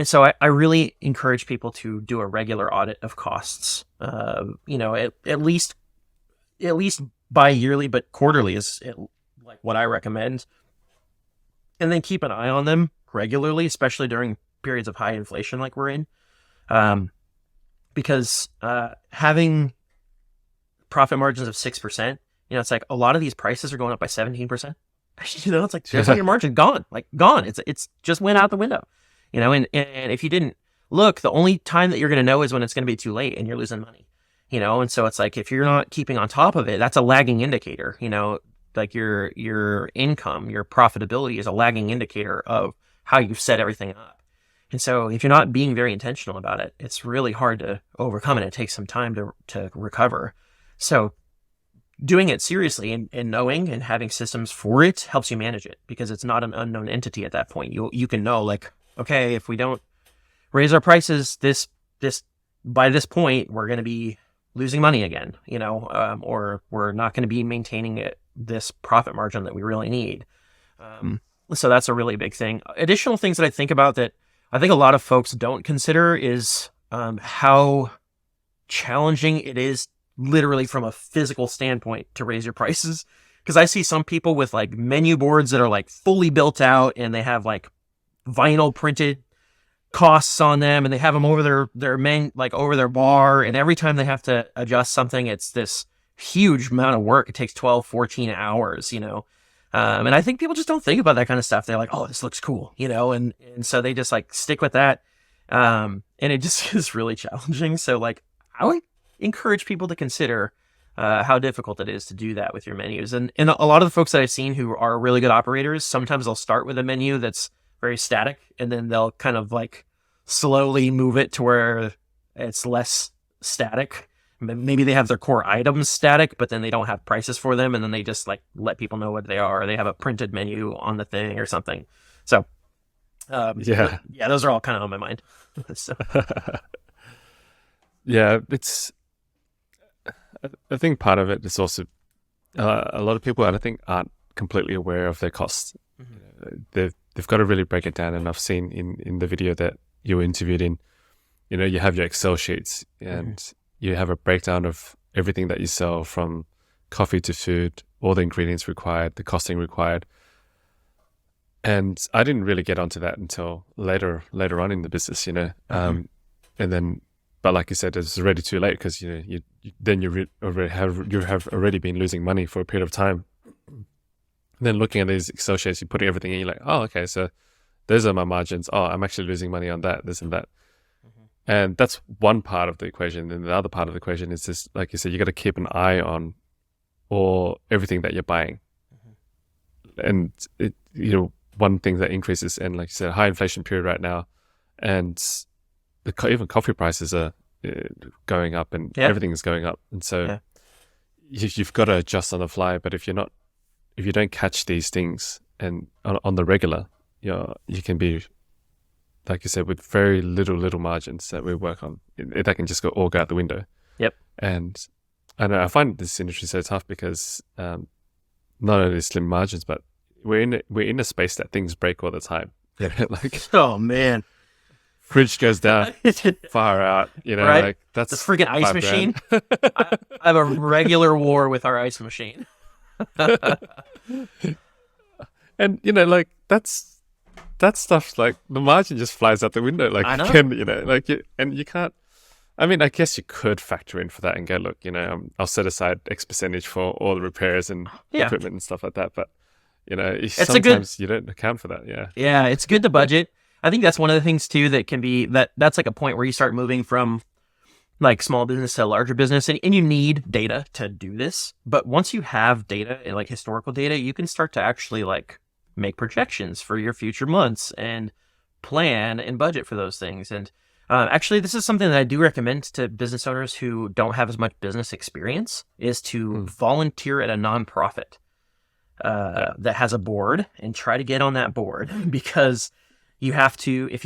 so I really encourage people to do a regular audit of costs, at least bi-yearly, but quarterly is like what I recommend. And then keep an eye on them regularly, especially during periods of high inflation like we're in. Because having profit margins of 6% It's like a lot of these prices are going up by 17%. It's like there's all your margin gone, like gone. It's just went out the window, and if you didn't look, the only time that you're going to know is when it's going to be too late and you're losing money, and so it's like if you're not keeping on top of it, that's a lagging indicator, like your income, your profitability is a lagging indicator of how you've set everything up. And so if you're not being very intentional about it, it's really hard to overcome, and it takes some time to recover. So doing it seriously and knowing and having systems for it helps you manage it, because it's not an unknown entity at that point. You can know, like, okay, if we don't raise our prices this by this point, we're going to be losing money again, or we're not going to be maintaining this profit margin that we really need. So that's a really big thing. Additional things that I think about that I think a lot of folks don't consider is how challenging it is, literally from a physical standpoint, to raise your prices. Because I see some people with like menu boards that are like fully built out, and they have like vinyl printed costs on them, and they have them over their main, like over their bar. And every time they have to adjust something, it's this huge amount of work. It takes 12, 14 hours, and I think people just don't think about that kind of stuff. They're like, oh, this looks cool, and so they just like stick with that. And it just is really challenging. So like, I would encourage people to consider how difficult it is to do that with your menus. And a lot of the folks that I've seen who are really good operators, sometimes they'll start with a menu that's very static, and then they'll kind of like slowly move it to where it's less static. Maybe they have their core items static, but then they don't have prices for them, and then they just like let people know what they are. Or they have a printed menu on the thing or something. So yeah, those are all kind of on my mind. So. Yeah, I think part of it is also a lot of people, I think, aren't completely aware of their costs. Mm-hmm. They've got to really break it down. And I've seen in the video that you were interviewed in, you have your Excel sheets, and you have a breakdown of everything that you sell, from coffee to food, all the ingredients required, the costing required. And I didn't really get onto that until later on in the business, and then. But like you said, it's already too late, because you have already been losing money for a period of time. And then looking at these Excel sheets, you're putting everything in. You're like, oh, okay, so those are my margins. Oh, I'm actually losing money on that, this and that. And that's one part of the equation. And the other part of the equation is just, like you said, you got to keep an eye on everything that you're buying. And one thing that increases, and like you said, high inflation period right now, and even coffee prices are going up, and everything is going up. And so you've got to adjust on the fly. But if you don't catch these things and on the regular, you can be, like you said, with very little margins that we work on, that can just all go out the window. Yep. And I find this industry so tough, because not only slim margins, but we're in a space that things break all the time. Like, oh man. Fridge goes down, far out, right? Like that's the freaking ice machine. I have a regular war with our ice machine. And like that's stuff, like the margin just flies out the window. Like, I know. And you can't. I mean, I guess you could factor in for that and go, look, I'll set aside X percentage for all the repairs and equipment and stuff like that. But sometimes you don't account for that. Yeah. Yeah, it's good to budget. I think that's one of the things too that can be that's like a point where you start moving from like small business to larger business, and you need data to do this. But once you have data, and like historical data, you can start to actually like make projections for your future months and plan and budget for those things. And actually, this is something that I do recommend to business owners who don't have as much business experience, is to volunteer at a nonprofit that has a board, and try to get on that board, because you have to go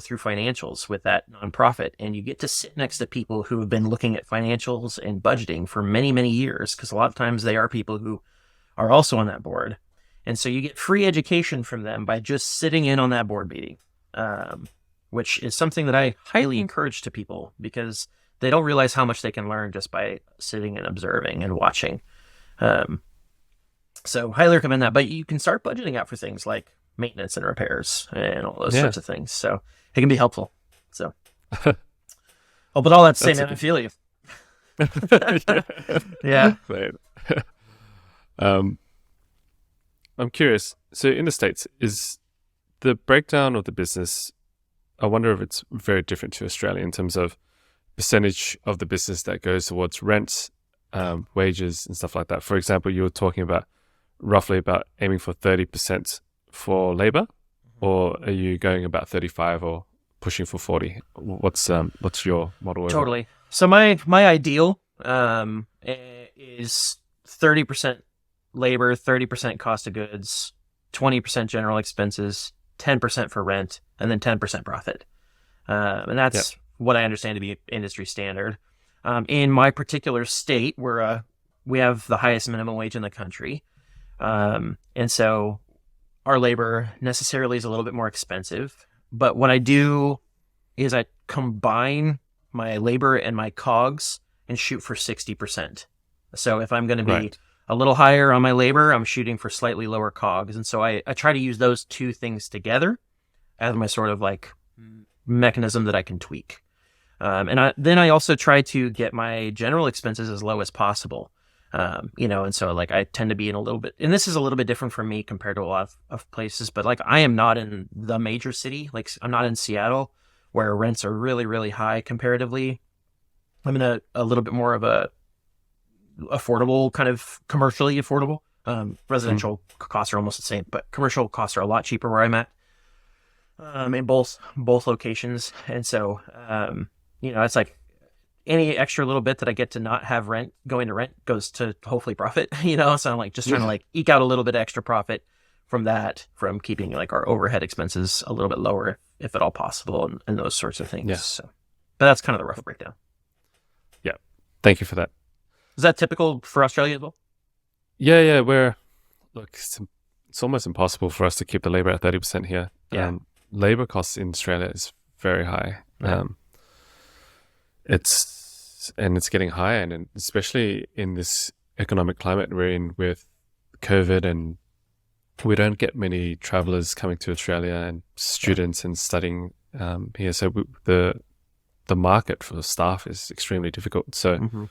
through financials with that nonprofit, and you get to sit next to people who have been looking at financials and budgeting for many, many years, because a lot of times they are people who are also on that board. And so you get free education from them by just sitting in on that board meeting, which is something that I highly encourage to people, because they don't realize how much they can learn just by sitting and observing and watching. So highly recommend that. But you can start budgeting out for things like maintenance and repairs and all those sorts of things. So it can be helpful. So, but all that to say, man, I feel you. Yeah. Right. I'm curious. So in the States, is the breakdown of the business, I wonder if it's very different to Australia in terms of percentage of the business that goes towards rent, wages and stuff like that. For example, you were talking about roughly about aiming for 30% for labor, or are you going about 35 or pushing for 40? What's your model? Totally. So my ideal is 30% labor, 30% cost of goods, 20% general expenses, 10% for rent, and then 10% profit. And that's what I understand to be industry standard. In my particular state, we have the highest minimum wage in the country. And so our labor necessarily is a little bit more expensive. But what I do is I combine my labor and my COGS and shoot for 60%. So if I'm going to be a little higher on my labor, I'm shooting for slightly lower COGS. And so I try to use those two things together as my sort of like mechanism that I can tweak. And then I also try to get my general expenses as low as possible. And so like I tend to be in a little bit, and this is a little bit different for me compared to a lot of places, but like I am not in the major city. Like I'm not in Seattle where rents are really, really high comparatively. I'm in a little bit more of a affordable, kind of commercially affordable. Residential costs are almost the same, but commercial costs are a lot cheaper where I'm at, in both locations. And so, it's like any extra little bit that I get to not have going to rent goes to hopefully profit, so I'm like just trying to like eke out a little bit of extra profit from keeping like our overhead expenses a little bit lower if at all possible, and those sorts of things. Yeah. So, but that's kind of the rough breakdown. Yeah. Thank you for that. Is that typical for Australia as well? Yeah. It's almost impossible for us to keep the labor at 30% here. Yeah. Labor costs in Australia is very high. Yeah. It's getting higher, and especially in this economic climate we're in with COVID, and we don't get many travelers coming to Australia and students and studying here. So the market for staff is extremely difficult. So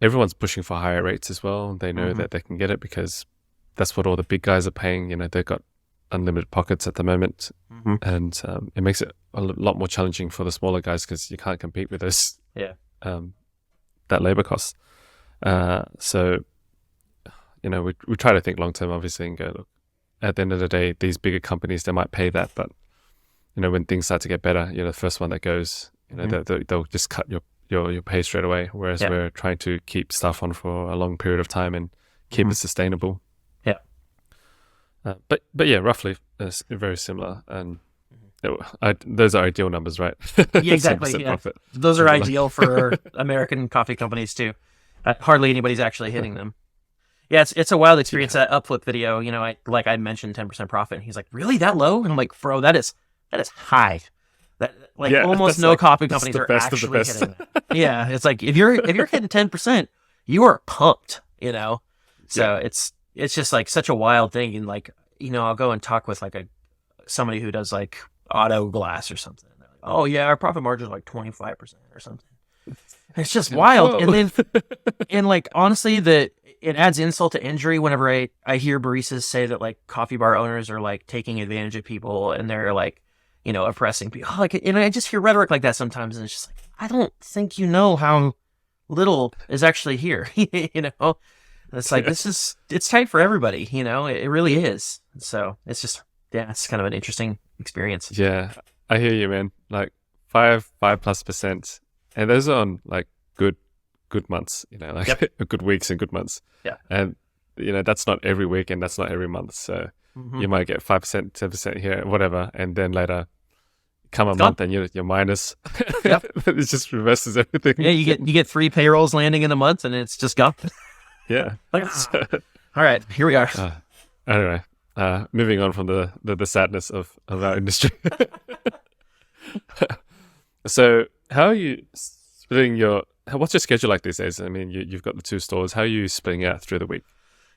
everyone's pushing for higher rates as well. They know that they can get it because that's what all the big guys are paying. They've got unlimited pockets at the moment, and it makes it a lot more challenging for the smaller guys because you can't compete with us. Yeah. That labor cost. So we try to think long term, obviously, and go, look, at the end of the day, these bigger companies, they might pay that, but when things start to get better, the first one that goes, they'll just cut your pay straight away. Whereas we're trying to keep stuff on for a long period of time and keep it sustainable. Yeah. But yeah, roughly very similar, and those are ideal numbers, right? Yeah, exactly. Yeah. Profit. Those are ideal for American coffee companies too. Hardly anybody's actually hitting them. Yeah, it's a wild experience. That Upflip video, I mentioned 10% profit, and he's like, "Really, that low?" And I'm like, "Bro, that is high. That almost no coffee companies are actually hitting that." Yeah, it's like if you're hitting 10%, you are pumped. So it's just like such a wild thing, and like I'll go and talk with like somebody who does like auto glass or something. They're like, "Oh yeah, our profit margin is like 25% or something." It's just wild. Whoa. And then, and like honestly, it adds insult to injury whenever I hear baristas say that like coffee bar owners are like taking advantage of people and they're like, oppressing people. And I just hear rhetoric like that sometimes, and it's just like, I don't think you know how little is actually here. It's like it's tight for everybody. It really is. So it's just it's kind of an interesting experience. Yeah, I hear you, man. Like 5+%, and those are on like good months, good weeks and good months. Yeah. And, that's not every week and that's not every month. So you might get 5%, 10% here, whatever. And then later come a month and you're minus. Yep. It just reverses everything. Yeah. You get 3 payrolls landing in a month and it's just gone. Yeah. All right, here we are. Anyway, moving on from the sadness of our industry. So how are you splitting what's your schedule like these days? I mean, you've got the 2 stores. How are you splitting it out through the week?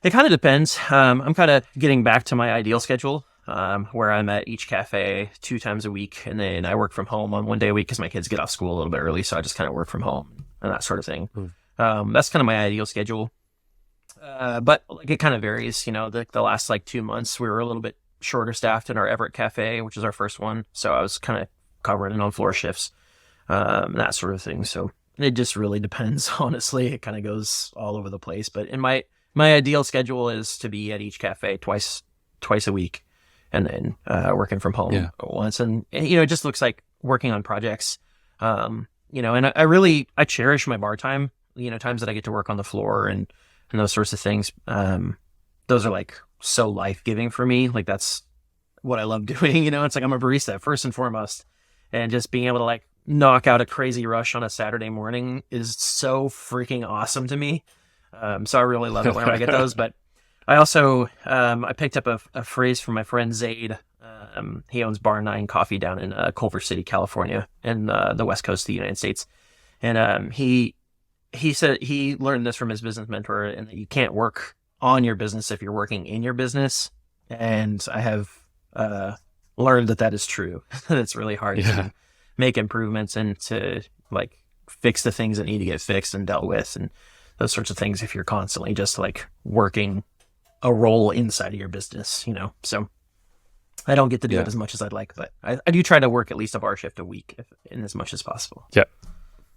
It kind of depends. I'm kind of getting back to my ideal schedule, where I'm at each cafe 2 times a week, and then I work from home on 1 day a week because my kids get off school a little bit early, so I just kind of work from home and that sort of thing. That's kind of my ideal schedule. But like it kind of varies, the last like 2 months, we were a little bit shorter staffed in our Everett cafe, which is our first one. So I was kind of covering it on floor shifts, and that sort of thing. So it just really depends, honestly. It kind of goes all over the place. But in my ideal schedule is to be at each cafe twice a week, and then working from home once. And it just looks like working on projects. And I cherish my bar time. Times that I get to work on the floor and those sorts of things. Those are like so life-giving for me. Like that's what I love doing. It's like I'm a barista first and foremost, and just being able to like knock out a crazy rush on a Saturday morning is so freaking awesome to me. So I really love it when I get those. But I also I picked up a phrase from my friend Zaid. He owns Bar 9 Coffee down in Culver City, California, in the west coast of the United States. And he said he learned this from his business mentor, and that you can't work on your business if you're working in your business. And I have learned that is true. It's really hard to make improvements and to like fix the things that need to get fixed and dealt with and those sorts of things if you're constantly just like working a role inside of your business, So I don't get to do it as much as I'd like, but I do try to work at least a bar shift a week in as much as possible. Yeah.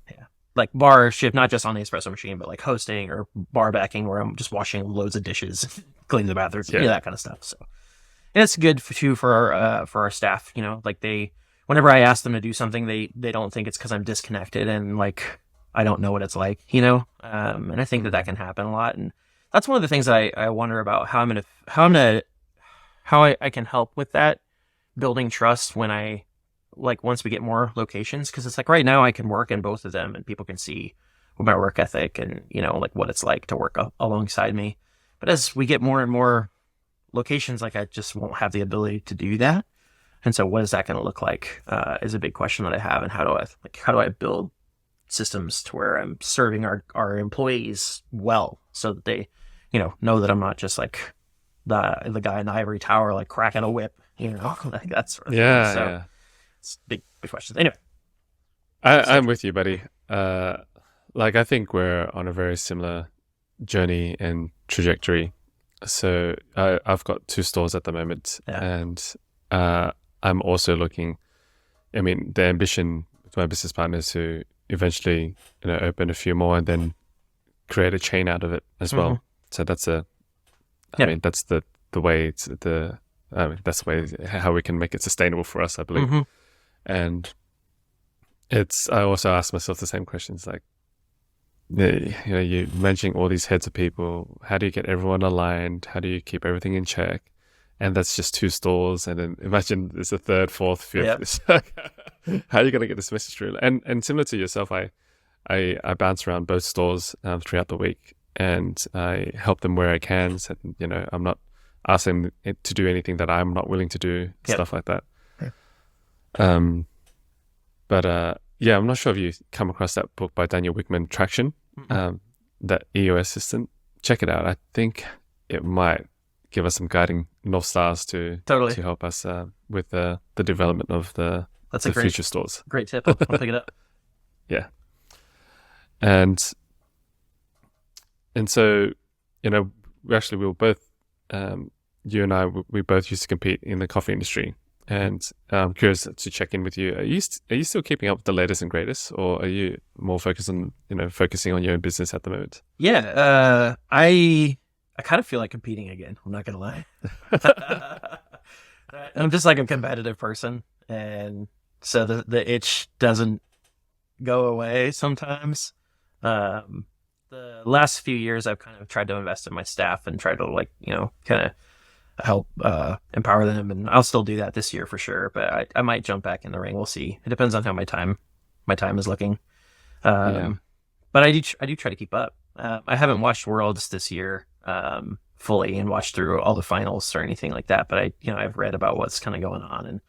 Yeah. Like bar shift, not just on the espresso machine, but like hosting or bar backing where I'm just washing loads of dishes, cleaning the bathrooms, that kind of stuff. So, and it's good for our staff, like whenever I ask them to do something, they don't think it's because I'm disconnected and like I don't know what it's like, and I think that can happen a lot. And that's one of the things that I wonder about how I can help with that, building trust when once we get more locations, because it's like right now I can work in both of them and people can see my work ethic and like what it's like to work alongside me. But as we get more and more locations, like I just won't have the ability to do that. And so what is that going to look like is a big question that I have. And how do I build systems to where I'm serving our employees well, so that they know that I'm not just like the guy in the ivory tower like cracking a whip, like that sort of thing. So it's big questions. Anyway, I'm with you, buddy. I think we're on a very similar journey and trajectory. So I've got 2 stores at the moment, and I'm also looking. I mean, the ambition with my business partners to eventually, open a few more and then create a chain out of it as well. So that's I mean, that's the way that's the way how we can make it sustainable for us, I believe. And I also ask myself the same questions, like, you're managing all these heads of people. How do you get everyone aligned? How do you keep everything in check? And that's just 2 stores. And then imagine there's a 3rd, 4th, 5th. Yep. How are you going to get this message through? And similar to yourself, I bounce around both stores throughout the week, and I help them where I can. So, I'm not asking them to do anything that I'm not willing to do, stuff like that. Yeah. But I'm not sure if you come across that book by Daniel Wickman, Traction, that EOS system. Check it out. I think it might give us some guiding North Stars to help us with the development of the future stores. Great tip. I'll pick it up. Yeah. And so, we were both, you and I, we both used to compete in the coffee industry. And I'm curious to check in with you. Are you still keeping up with the latest and greatest, or are you more focused on, focusing on your own business at the moment? Yeah, I kind of feel like competing again. I'm not gonna lie. I'm just like a competitive person, and so the itch doesn't go away sometimes. The last few years, I've kind of tried to invest in my staff and try to kind of help empower them, and I'll still do that this year for sure. But I might jump back in the ring. We'll see. It depends on how my time is looking. But I do try to keep up. I haven't watched Worlds this year fully and watched through all the finals or anything like that. But I've read about what's kind of going on, and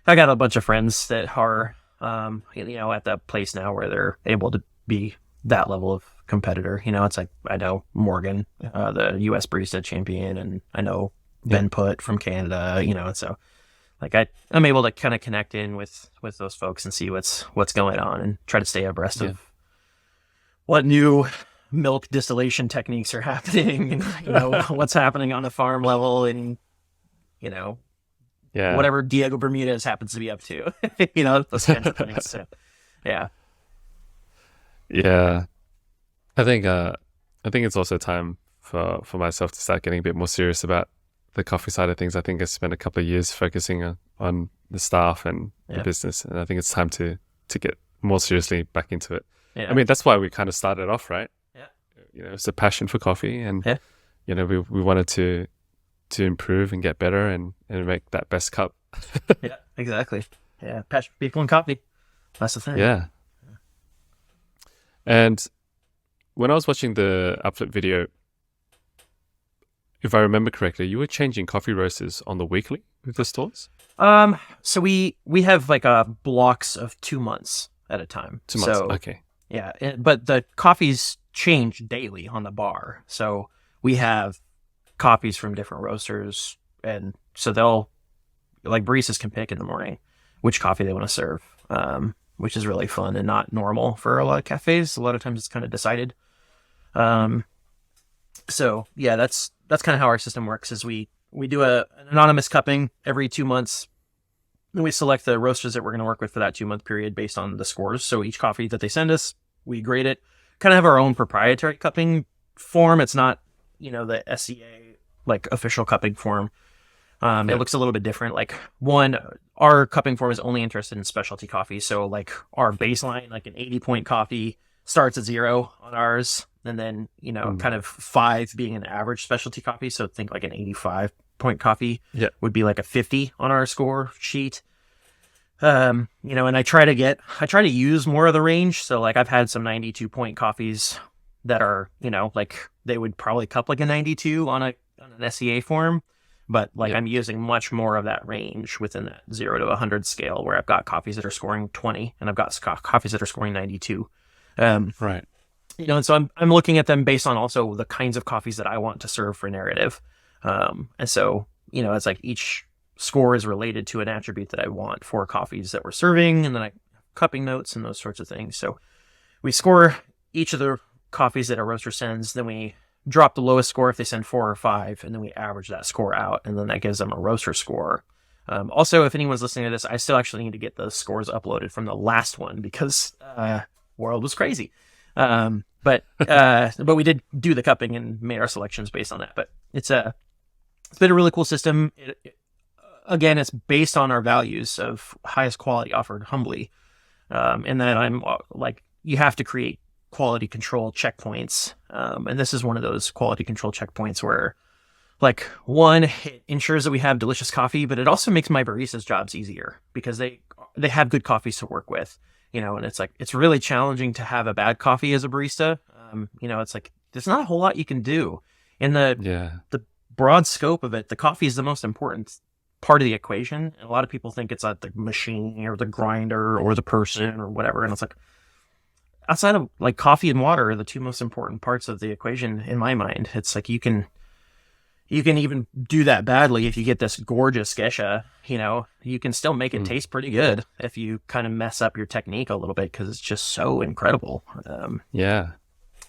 I got a bunch of friends that are at that place now where they're able to be that level of competitor. It's like I know Morgan, the US Barista champion, and I know Ben Putt from Canada, and so like I'm able to kind of connect in with those folks and see what's going on and try to stay abreast of what new milk distillation techniques are happening, and what's happening on the farm level, and Yeah. whatever Diego Bermudez happens to be up to, those kinds of things. So, yeah. Yeah. I think it's also time for myself to start getting a bit more serious about the coffee side of things. I think I spent a couple of years focusing on the staff and the business, and I think it's time to get more seriously back into it. Yeah. I mean, that's why we kind of started off, right? Yeah. It's a passion for coffee, and we wanted to improve and get better and make that best cup. Yeah, exactly. Yeah, passion for people and coffee. That's the thing. Yeah. And when I was watching the upflip video, if I remember correctly, you were changing coffee roasters on the weekly with the stores? So we have like blocks of 2 months at a time. 2 months, So, okay. yeah, but the coffees change daily on the bar. So we have coffees from different roasters, and so baristas can pick in the morning which coffee they want to serve, which is really fun and not normal for a lot of cafes. A lot of times it's kind of decided. So yeah, that's kind of how our system works. Is we do an anonymous cupping every 2 months. Then we select the roasters that we're going to work with for that 2-month period based on the scores. So each coffee that they send us, we grade it. Kind of have our own proprietary cupping form. It's not, the SCA like official cupping form. It looks a little bit different. Like our cupping form is only interested in specialty coffee. So like our baseline, like an 80-point coffee starts at 0 on ours. And then, kind of 5 being an average specialty coffee. So think like an 85-point coffee would be like a 50 on our score sheet. And I try to use more of the range. So like I've had some 92-point coffees that are, like they would probably cup like a 92 on an SCA form. But I'm using much more of that range within that 0 to 100 scale, where I've got coffees that are scoring 20 and I've got coffees that are scoring 92. Right. And so I'm looking at them based on also the kinds of coffees that I want to serve for narrative. And so, it's like each score is related to an attribute that I want for coffees that we're serving, and then I cupping notes and those sorts of things. So we score each of the coffees that a roaster sends, then we drop the lowest score if they send 4 or 5, and then we average that score out, and then that gives them a roaster score. Also, if anyone's listening to this, I still actually need to get the scores uploaded from the last one because world was crazy. But we did do the cupping and made our selections based on that. But it's been a really cool system. Again, it's based on our values of highest quality offered humbly. And then I'm like, you have to create quality control checkpoints. And this is one of those quality control checkpoints where, like, one, it ensures that we have delicious coffee, but it also makes my baristas' jobs easier because they have good coffees to work with. And it's like, it's really challenging to have a bad coffee as a barista. It's like, there's not a whole lot you can do. In the broad scope of it, the coffee is the most important part of the equation. And a lot of people think it's like the machine or the grinder or the person or whatever. And it's like, outside of like coffee and water are the 2 most important parts of the equation in my mind. It's like, you can even do that badly if you get this gorgeous geisha, you can still make it taste pretty good if you kind of mess up your technique a little bit because it's just so incredible.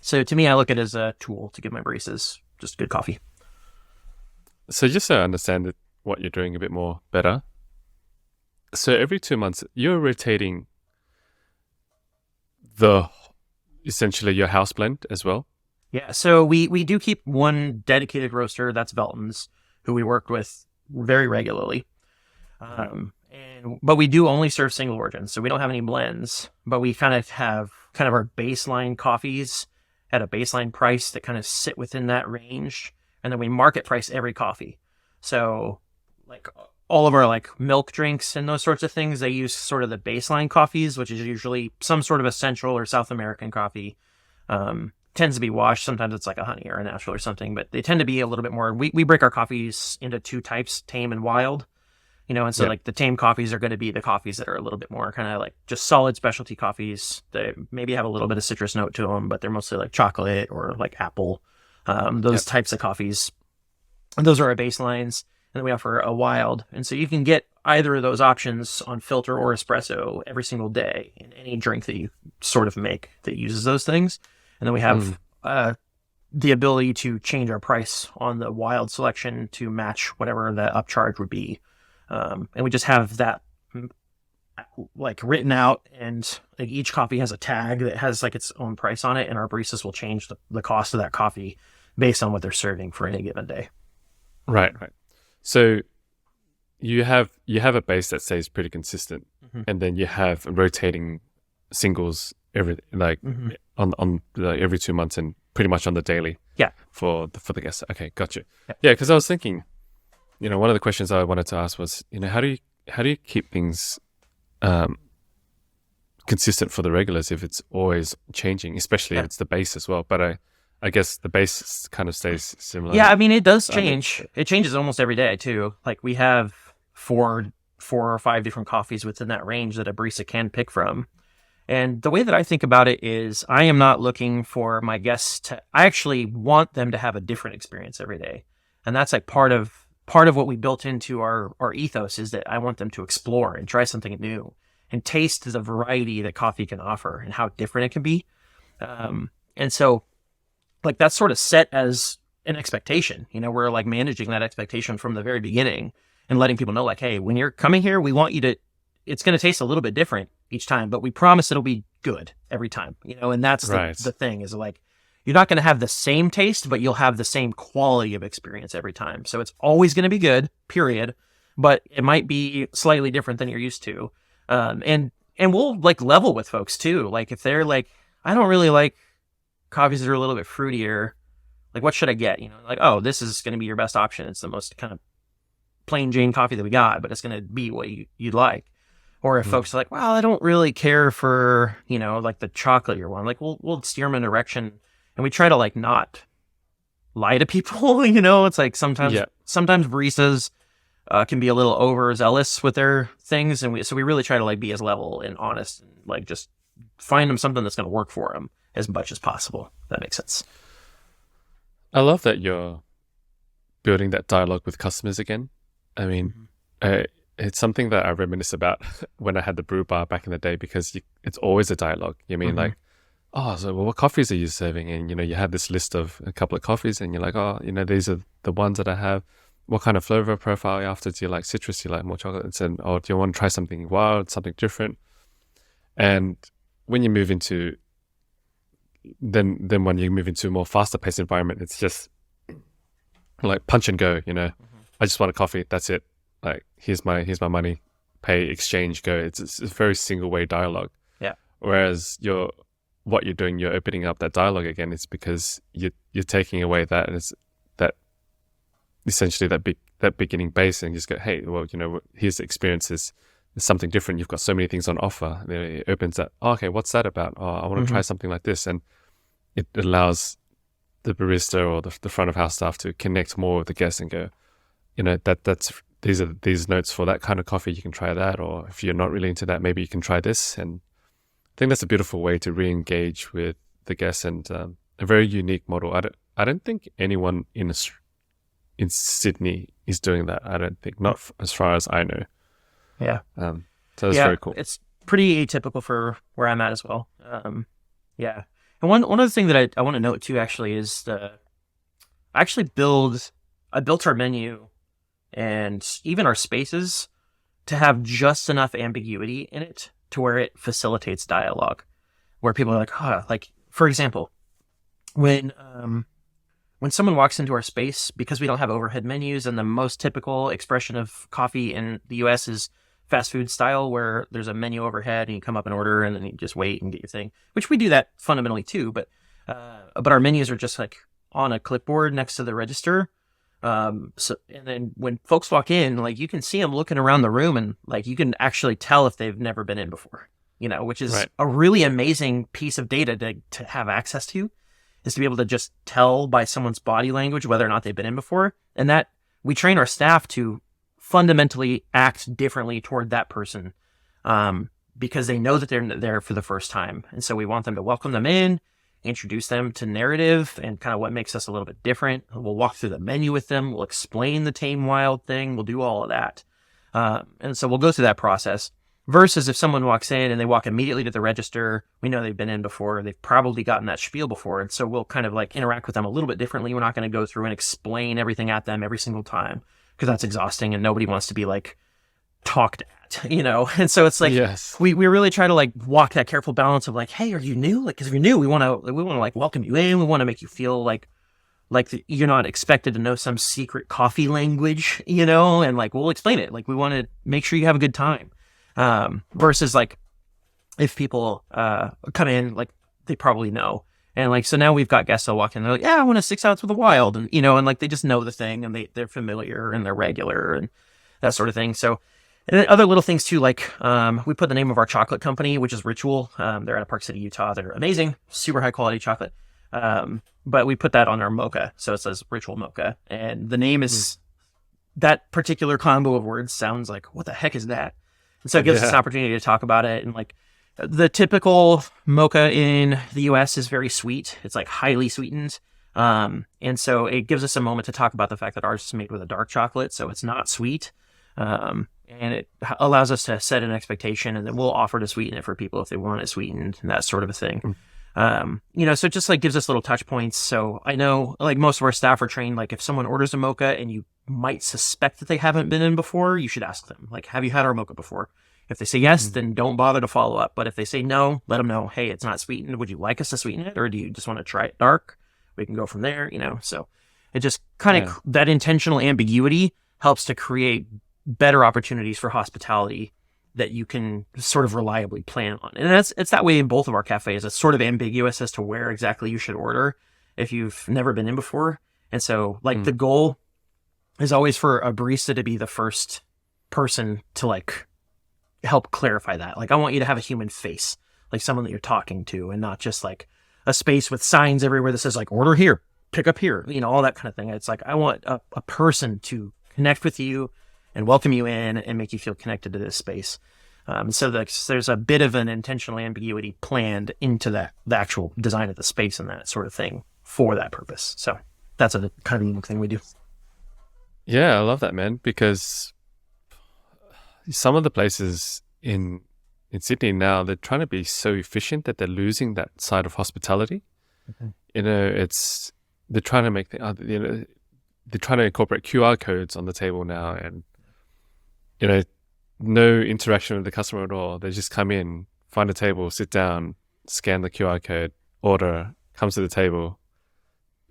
So to me, I look at it as a tool to give my baristas just good coffee. So just so I understand what you're doing a bit more better. So every 2 months, you're rotating essentially your house blend as well? Yeah, so we do keep one dedicated roaster, that's Velton's, who we work with very regularly. But we do only serve single origins, so we don't have any blends, but we kind of have our baseline coffees at a baseline price that kind of sit within that range, and then we market price every coffee. So like all of our like milk drinks and those sorts of things, they use sort of the baseline coffees, which is usually some sort of a Central or South American coffee. Tends to be washed. Sometimes it's like a honey or a natural or something, but they tend to be a little bit more. We break our coffees into 2 types, tame and wild. And so like the tame coffees are going to be the coffees that are a little bit more kind of like just solid specialty coffees. They maybe have a little bit of citrus note to them, but they're mostly like chocolate or like apple. Those types of coffees. And those are our baselines. And then we offer a wild. And so you can get either of those options on filter or espresso every single day in any drink that you sort of make that uses those things. And then we have the ability to change our price on the wild selection to match whatever the upcharge would be. And we just have that like written out, and like each coffee has a tag that has like its own price on it, and our baristas will change the cost of that coffee based on what they're serving for any given day. Right. So you have a base that stays pretty consistent, and then you have rotating singles every on like every 2 months and pretty much on the daily. Yeah. For the guests. Okay, gotcha. Yeah, because I was thinking, one of the questions I wanted to ask was, how do you keep things consistent for the regulars if it's always changing, especially if it's the base as well. But I guess the base kind of stays similar. Yeah, I mean, it does change. It changes almost every day too. Like we have four or five different coffees within that range that a barista can pick from. And the way that I think about it is I am not looking for my guests I actually want them to have a different experience every day. And that's like part of what we built into our ethos is that I want them to explore and try something new and taste the variety that coffee can offer and how different it can be. And so like that's sort of set as an expectation, we're like managing that expectation from the very beginning and letting people know like, hey, when you're coming here, we want you to, it's going to taste a little bit different each time, but we promise it'll be good every time, and that's the thing is like, you're not going to have the same taste, but you'll have the same quality of experience every time. So it's always going to be good, period. But it might be slightly different than you're used to. And we'll like level with folks too. Like if they're like, I don't really like coffees that are a little bit fruitier. Like what should I get? Like, oh, this is going to be your best option. It's the most kind of plain Jane coffee that we got, but it's going to be what you'd like. Or if folks are like, well, I don't really care for, like the chocolate one. Like we'll steer them in a direction. And we try to like not lie to people, it's like sometimes baristas can be a little overzealous with their things. And so we really try to like be as level and honest and like just find them something that's going to work for them as much as possible. If that makes sense. I love that you're building that dialogue with customers again. I mean, it's something that I reminisce about when I had the brew bar back in the day, because it's always a dialogue. Like, oh, so what coffees are you serving? And, you have this list of a couple of coffees and you're like, oh, these are the ones that I have. What kind of flavor profile are you after? Do you like citrus? Do you like more chocolate? And, do you want to try something wild, something different? And when you move into, then when you move into a more faster paced environment, it's just like punch and go, I just want a coffee. That's it. Like, here's my money, pay, exchange, go. It's a very single way dialogue. Yeah. Whereas what you're doing, you're opening up that dialogue again. It's because you're taking away that, and it's that essentially that beginning base, and you just go, hey, well, here's the experiences. There's something different. You've got so many things on offer. It opens that. Oh, okay, what's that about? Oh, I want to try something like this, and it allows the barista or the front of house staff to connect more with the guests and go, these are these notes for that kind of coffee. You can try that, or if you're not really into that, maybe you can try this. And I think that's a beautiful way to re-engage with the guests, and a very unique model. I don't think anyone in Sydney is doing that. I don't think, not as far as I know. Yeah. So that's very cool. It's pretty atypical for where I'm at as well. Yeah. And one other thing that I want to note too, actually, is I built our menu and even our spaces to have just enough ambiguity in it to where it facilitates dialogue, where people are like, like, for example, when someone walks into our space, because we don't have overhead menus, and the most typical expression of coffee in the US is fast food style, where there's a menu overhead and you come up and order and then you just wait and get your thing, which we do that fundamentally too. But our menus are just like on a clipboard next to the register. And then when folks walk in, like you can see them looking around the room, and like you can actually tell if they've never been in before, which is a really amazing piece of data to have access to, is to be able to just tell by someone's body language whether or not they've been in before. And that we train our staff to fundamentally act differently toward that person, because they know that they're there for the first time. And so we want them to welcome them in, introduce them to narrative and kind of what makes us a little bit different. We'll walk through the menu with them. We'll explain the Tame Wild thing. We'll do all of that. And so we'll go through that process. Versus if someone walks in and they walk immediately to the register, we know they've been in before, they've probably gotten that spiel before. And so we'll kind of like interact with them a little bit differently. We're not going to go through and explain everything at them every single time because that's exhausting and nobody wants to be like talked at, And so it's like, Yes. we really try to like walk that careful balance of like, hey, are you new? Like, cause if you're new, we want to like welcome you in. We want to make you feel like you're not expected to know some secret coffee language, and like, we'll explain it. Like, we want to make sure you have a good time. Versus like if people come in, like they probably know. And like, so now we've got guests that walk in, they're like, yeah, I want a 6 ounce with a wild. And, and like, they just know the thing and they're familiar and they're regular and that sort of thing. So, and then other little things too, like, we put the name of our chocolate company, which is Ritual. They're out of Park City, Utah. They're amazing, super high quality chocolate. But we put that on our mocha. So it says Ritual Mocha. And the name is that particular combo of words sounds like, what the heck is that? And so it gives us an opportunity to talk about it. And like the typical mocha in the US is very sweet. It's like highly sweetened. And so it gives us a moment to talk about the fact that ours is made with a dark chocolate. So it's not sweet. And it allows us to set an expectation and then we'll offer to sweeten it for people if they want it sweetened and that sort of a thing. So it just like gives us little touch points. So I know like most of our staff are trained, like if someone orders a mocha and you might suspect that they haven't been in before, you should ask them, like, have you had our mocha before? If they say yes, then don't bother to follow up. But if they say no, let them know, hey, it's not sweetened. Would you like us to sweeten it? Or do you just want to try it dark? We can go from there, So it just kind of, that intentional ambiguity helps to create better opportunities for hospitality that you can sort of reliably plan on. And it's that way in both of our cafes. It's sort of ambiguous as to where exactly you should order if you've never been in before. And so like the goal is always for a barista to be the first person to like help clarify that. Like, I want you to have a human face, like someone that you're talking to and not just like a space with signs everywhere that says like, order here, pick up here, all that kind of thing. It's like, I want a person to connect with you and welcome you in and make you feel connected to this space. So there's a bit of an intentional ambiguity planned into the actual design of the space and that sort of thing for that purpose. So that's a kind of unique thing we do. Yeah, I love that, man, because some of the places in Sydney now, they're trying to be so efficient that they're losing that side of hospitality. They're trying to make they're trying to incorporate QR codes on the table now, and no interaction with the customer at all. They just come in, find a table, sit down, scan the QR code, order, comes to the table,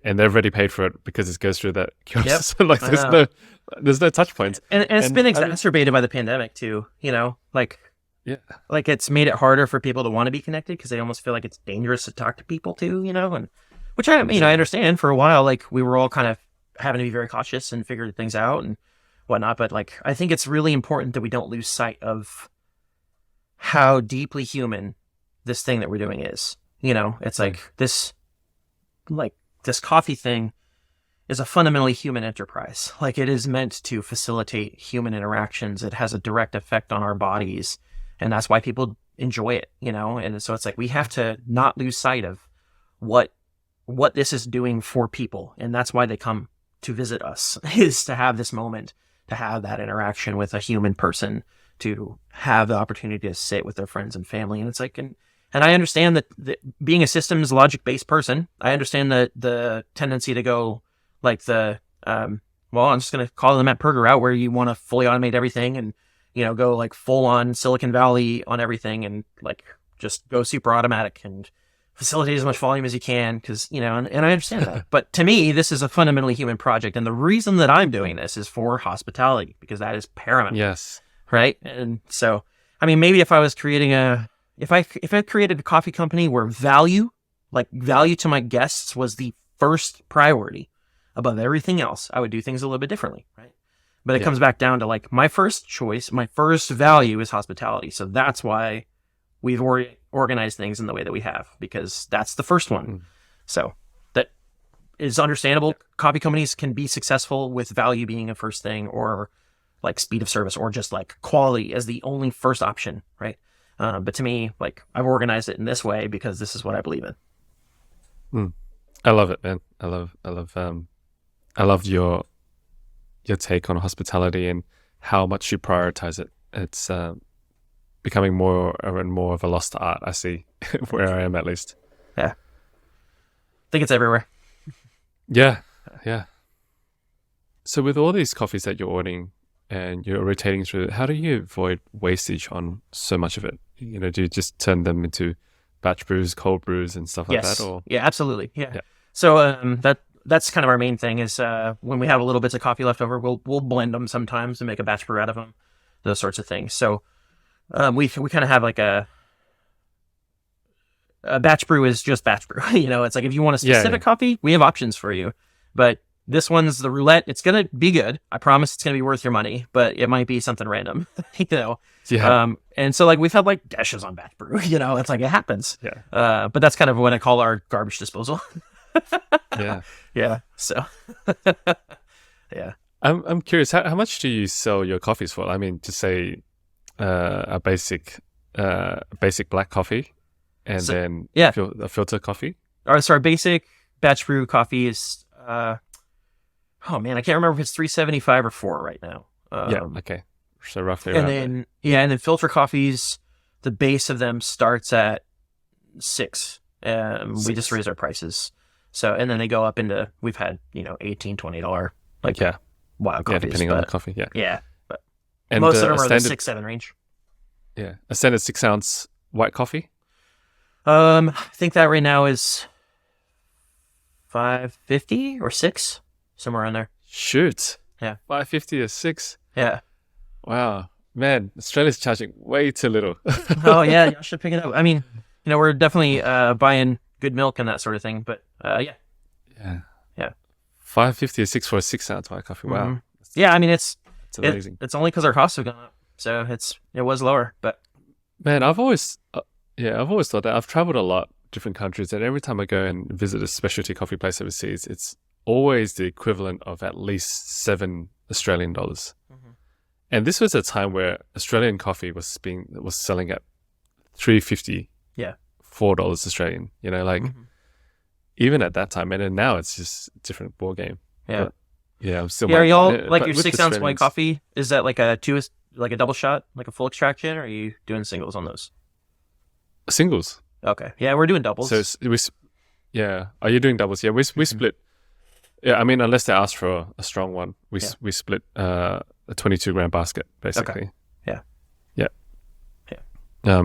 and they've already paid for it because it goes through that QR. Yep. So like there's no touch points. And it's been exacerbated by the pandemic too, like it's made it harder for people to want to be connected because they almost feel like it's dangerous to talk to people too, and which I understand. For a while, like we were all kind of having to be very cautious and figure things out and whatnot. But like, I think it's really important that we don't lose sight of how deeply human this thing that we're doing is, it's like this coffee thing is a fundamentally human enterprise. Like, it is meant to facilitate human interactions. It has a direct effect on our bodies. And that's why people enjoy it, And so it's like, we have to not lose sight of what this is doing for people. And that's why they come to visit us, is to have this moment, to have that interaction with a human person, to have the opportunity to sit with their friends and family. And it's like, and I understand that being a systems logic-based person, I understand the tendency to go like I'm just going to call the Matt Perger route, where you want to fully automate everything and, go like full on Silicon Valley on everything and like just go super automatic and facilitate as much volume as you can. Cause and I understand that, but to me, this is a fundamentally human project. And the reason that I'm doing this is for hospitality, because that is paramount. Yes. Right. And so, I mean, maybe if I was creating if I created a coffee company where value to my guests was the first priority above everything else, I would do things a little bit differently, right? But it comes back down to like, my first choice, my first value is hospitality. So that's why we've organized things in the way that we have, because that's the first one. So that is understandable. Coffee companies can be successful with value being a first thing, or like speed of service, or just like quality as the only first option, right? But to me, like, I've organized it in this way because this is what I believe in. I love it, man. I love your take on hospitality and how much you prioritize it. becoming more and more of a lost art, I see, where I am at least. Yeah. I think it's everywhere. Yeah, yeah. So with all these coffees that you're ordering and you're rotating through, how do you avoid wastage on so much of it? You know, do you just turn them into batch brews, cold brews, and stuff like Yes. that? Or Yeah, absolutely. Yeah. So that's kind of our main thing is when we have a little bits of coffee left over, we'll blend them sometimes and make a batch brew out of them, those sorts of things. So we kind of have like a batch brew is just batch brew. You know, it's like if you want a specific coffee, we have options for you. But this one's the roulette. It's going to be good. I promise it's going to be worth your money, but it might be something random, you know? yeah, And so like we've had like dashes on batch brew, you know, it's like it happens. yeah, But that's kind of what I call our garbage disposal. yeah. Yeah. So, yeah. I'm curious, how much do you sell your coffees for? I mean, to say a basic black coffee and then a filter coffee? So our basic batch brew coffee is, oh man, I can't remember if it's 375 or 4 right now. Okay. So roughly and around then, and then filter coffees, the base of them starts at 6. We just raise our prices. So, and then they go up into, we've had, you know, $18, $20, like, wild coffees. Depending on the coffee, Yeah. But and most of them are the 6-7 range. Yeah. A standard 6-ounce white coffee? I think that right now is $5.50 or $6, somewhere in there. Shoot. Yeah. $5.50 or $6. Yeah. Wow. Man, Australia's charging way too little. Oh, yeah. Y'all should pick it up. I mean, you know, we're definitely buying good milk and that sort of thing, but yeah. Yeah. $5.50 or $6 for a 6-ounce white coffee. Wow. Mm-hmm. Yeah, I mean, it's amazing. It's only because our costs have gone up, so it was lower, but man, I've always thought that. I've traveled a lot, different countries, and every time I go and visit a specialty coffee place overseas, it's always the equivalent of at least $7 Australian. Mm-hmm. And this was a time where Australian coffee was selling at $3.50, $4 Australian. You know, like even at that time, and then now it's just a different ball game. Yeah. But, yeah, I'm still. Yeah, are y'all like your 6-ounce white coffee? Is that like a double shot, like a full extraction, or are you doing singles on those? Singles. Okay. Yeah, we're doing doubles. So are you doing doubles? Yeah, we split. Yeah, I mean, unless they ask for a strong one, we split a 22-gram basket basically. Okay. Yeah.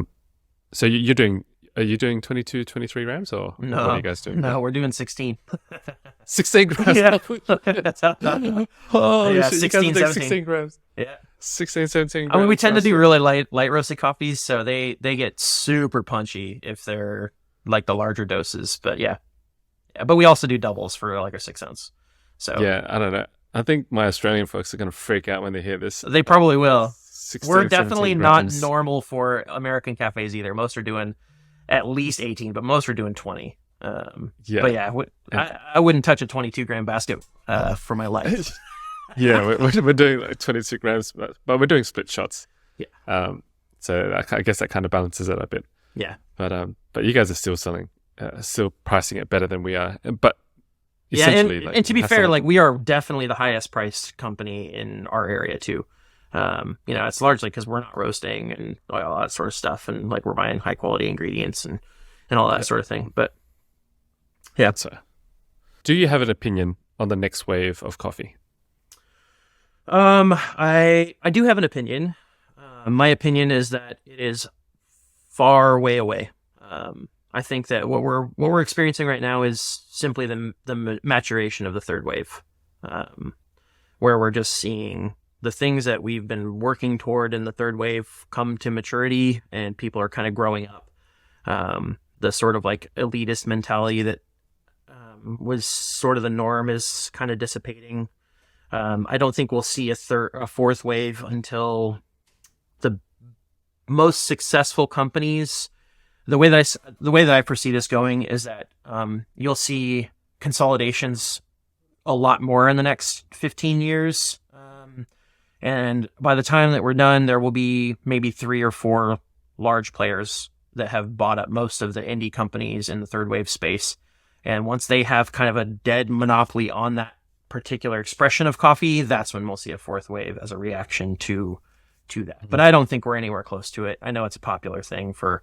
So are you doing 22, 23 grams or no? What are you guys doing? No, we're doing 16. 16 grams. Yeah. Oh, yeah, shit, 16, you guys are doing 17. 16 grams. Yeah. 16, 17 grams. I mean, we tend to do really light roasted coffees, so they get super punchy if they're like the larger doses. But yeah, but we also do doubles for like a 6-ounce. So yeah, I don't know. I think my Australian folks are going to freak out when they hear this. They probably will. 16, We're definitely 17 not grams. normal for American cafes either. Most are doing at least 18, but most are doing 20. But yeah, I wouldn't touch a 22-gram basket for my life. Yeah, we're doing like 22 grams, but we're doing split shots. Yeah. So I guess that kind of balances it a bit. Yeah. But you guys are still still pricing it better than we are. But yeah, essentially, and to be fair, like we are definitely the highest priced company in our area too. You know, it's largely because we're not roasting and all that sort of stuff, and like we're buying high quality ingredients and all that sort of thing. But yeah. So, do you have an opinion on the next wave of coffee? I do have an opinion. My opinion is that it is far way away. I think that what we're experiencing right now is simply the maturation of the third wave, where we're just seeing the things that we've been working toward in the third wave come to maturity, and people are kind of growing up. The sort of like elitist mentality that was sort of the norm is kind of dissipating. I don't think we'll see a fourth wave until the most successful companies. The way that I foresee this going is that you'll see consolidations a lot more in the next 15 years. And by the time that we're done, there will be maybe 3 or 4 large players that have bought up most of the indie companies in the third wave space. And once they have kind of a dead monopoly on that particular expression of coffee, that's when we'll see a fourth wave as a reaction to to that. But I don't think we're anywhere close to it. I know it's a popular thing for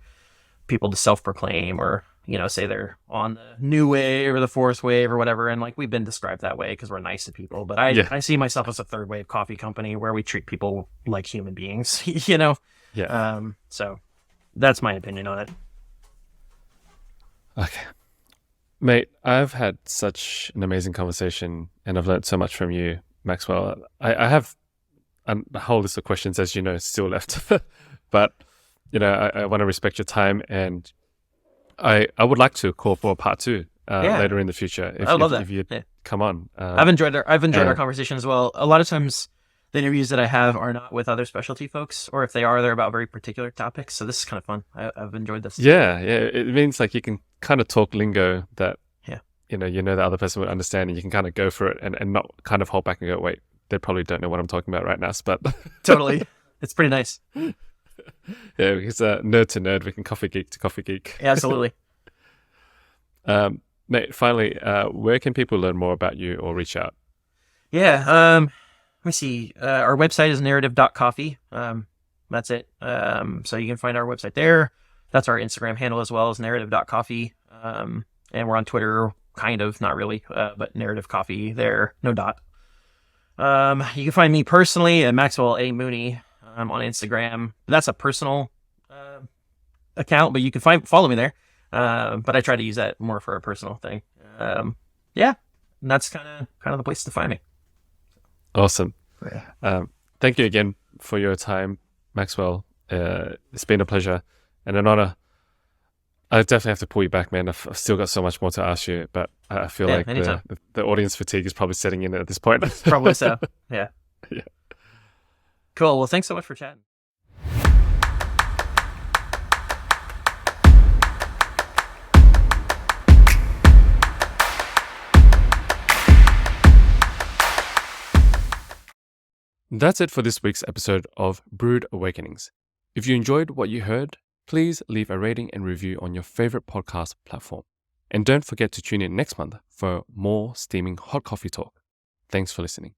people to self-proclaim or, say they're on the new wave or the fourth wave or whatever. And like, we've been described that way because we're nice to people. But I see myself as a third wave coffee company where we treat people like human beings, Yeah. So that's my opinion on it. Okay. Mate, I've had such an amazing conversation and I've learned so much from you, Maxwell. I have a whole list of questions, as you know, still left. But, I want to respect your time and I would like to call for a part 2 later in the future. I love that. If you come on. I've enjoyed our conversation as well. A lot of times the interviews that I have are not with other specialty folks, or if they are, they're about very particular topics. So this is kind of fun. I've enjoyed this. Yeah. It means like you can kind of talk lingo that, the other person would understand and you can kind of go for it and not kind of hold back and go, wait, they probably don't know what I'm talking about right now. But totally. It's pretty nice. Yeah, because nerd to nerd, we can coffee geek to coffee geek. Yeah, absolutely. Mate, finally, where can people learn more about you or reach out? Yeah, let me see. Our website is narrative.coffee. That's it. So you can find our website there. That's our Instagram handle as well, as narrative.coffee. And we're on Twitter, kind of, not really, but narrative coffee there, no dot. You can find me personally at Maxwell A. Mooney on Instagram. That's a personal account, but you can follow me there. But I try to use that more for a personal thing. And that's kind of the place to find me. Awesome. Yeah. Thank you again for your time, Maxwell. It's been a pleasure and an honor. I definitely have to pull you back, man. I've still got so much more to ask you, but I feel like the audience fatigue is probably setting in at this point. Probably so. Yeah. Yeah. Cool. Well, thanks so much for chatting. That's it for this week's episode of Brewed Awakenings. If you enjoyed what you heard, please leave a rating and review on your favorite podcast platform. And don't forget to tune in next month for more steaming hot coffee talk. Thanks for listening.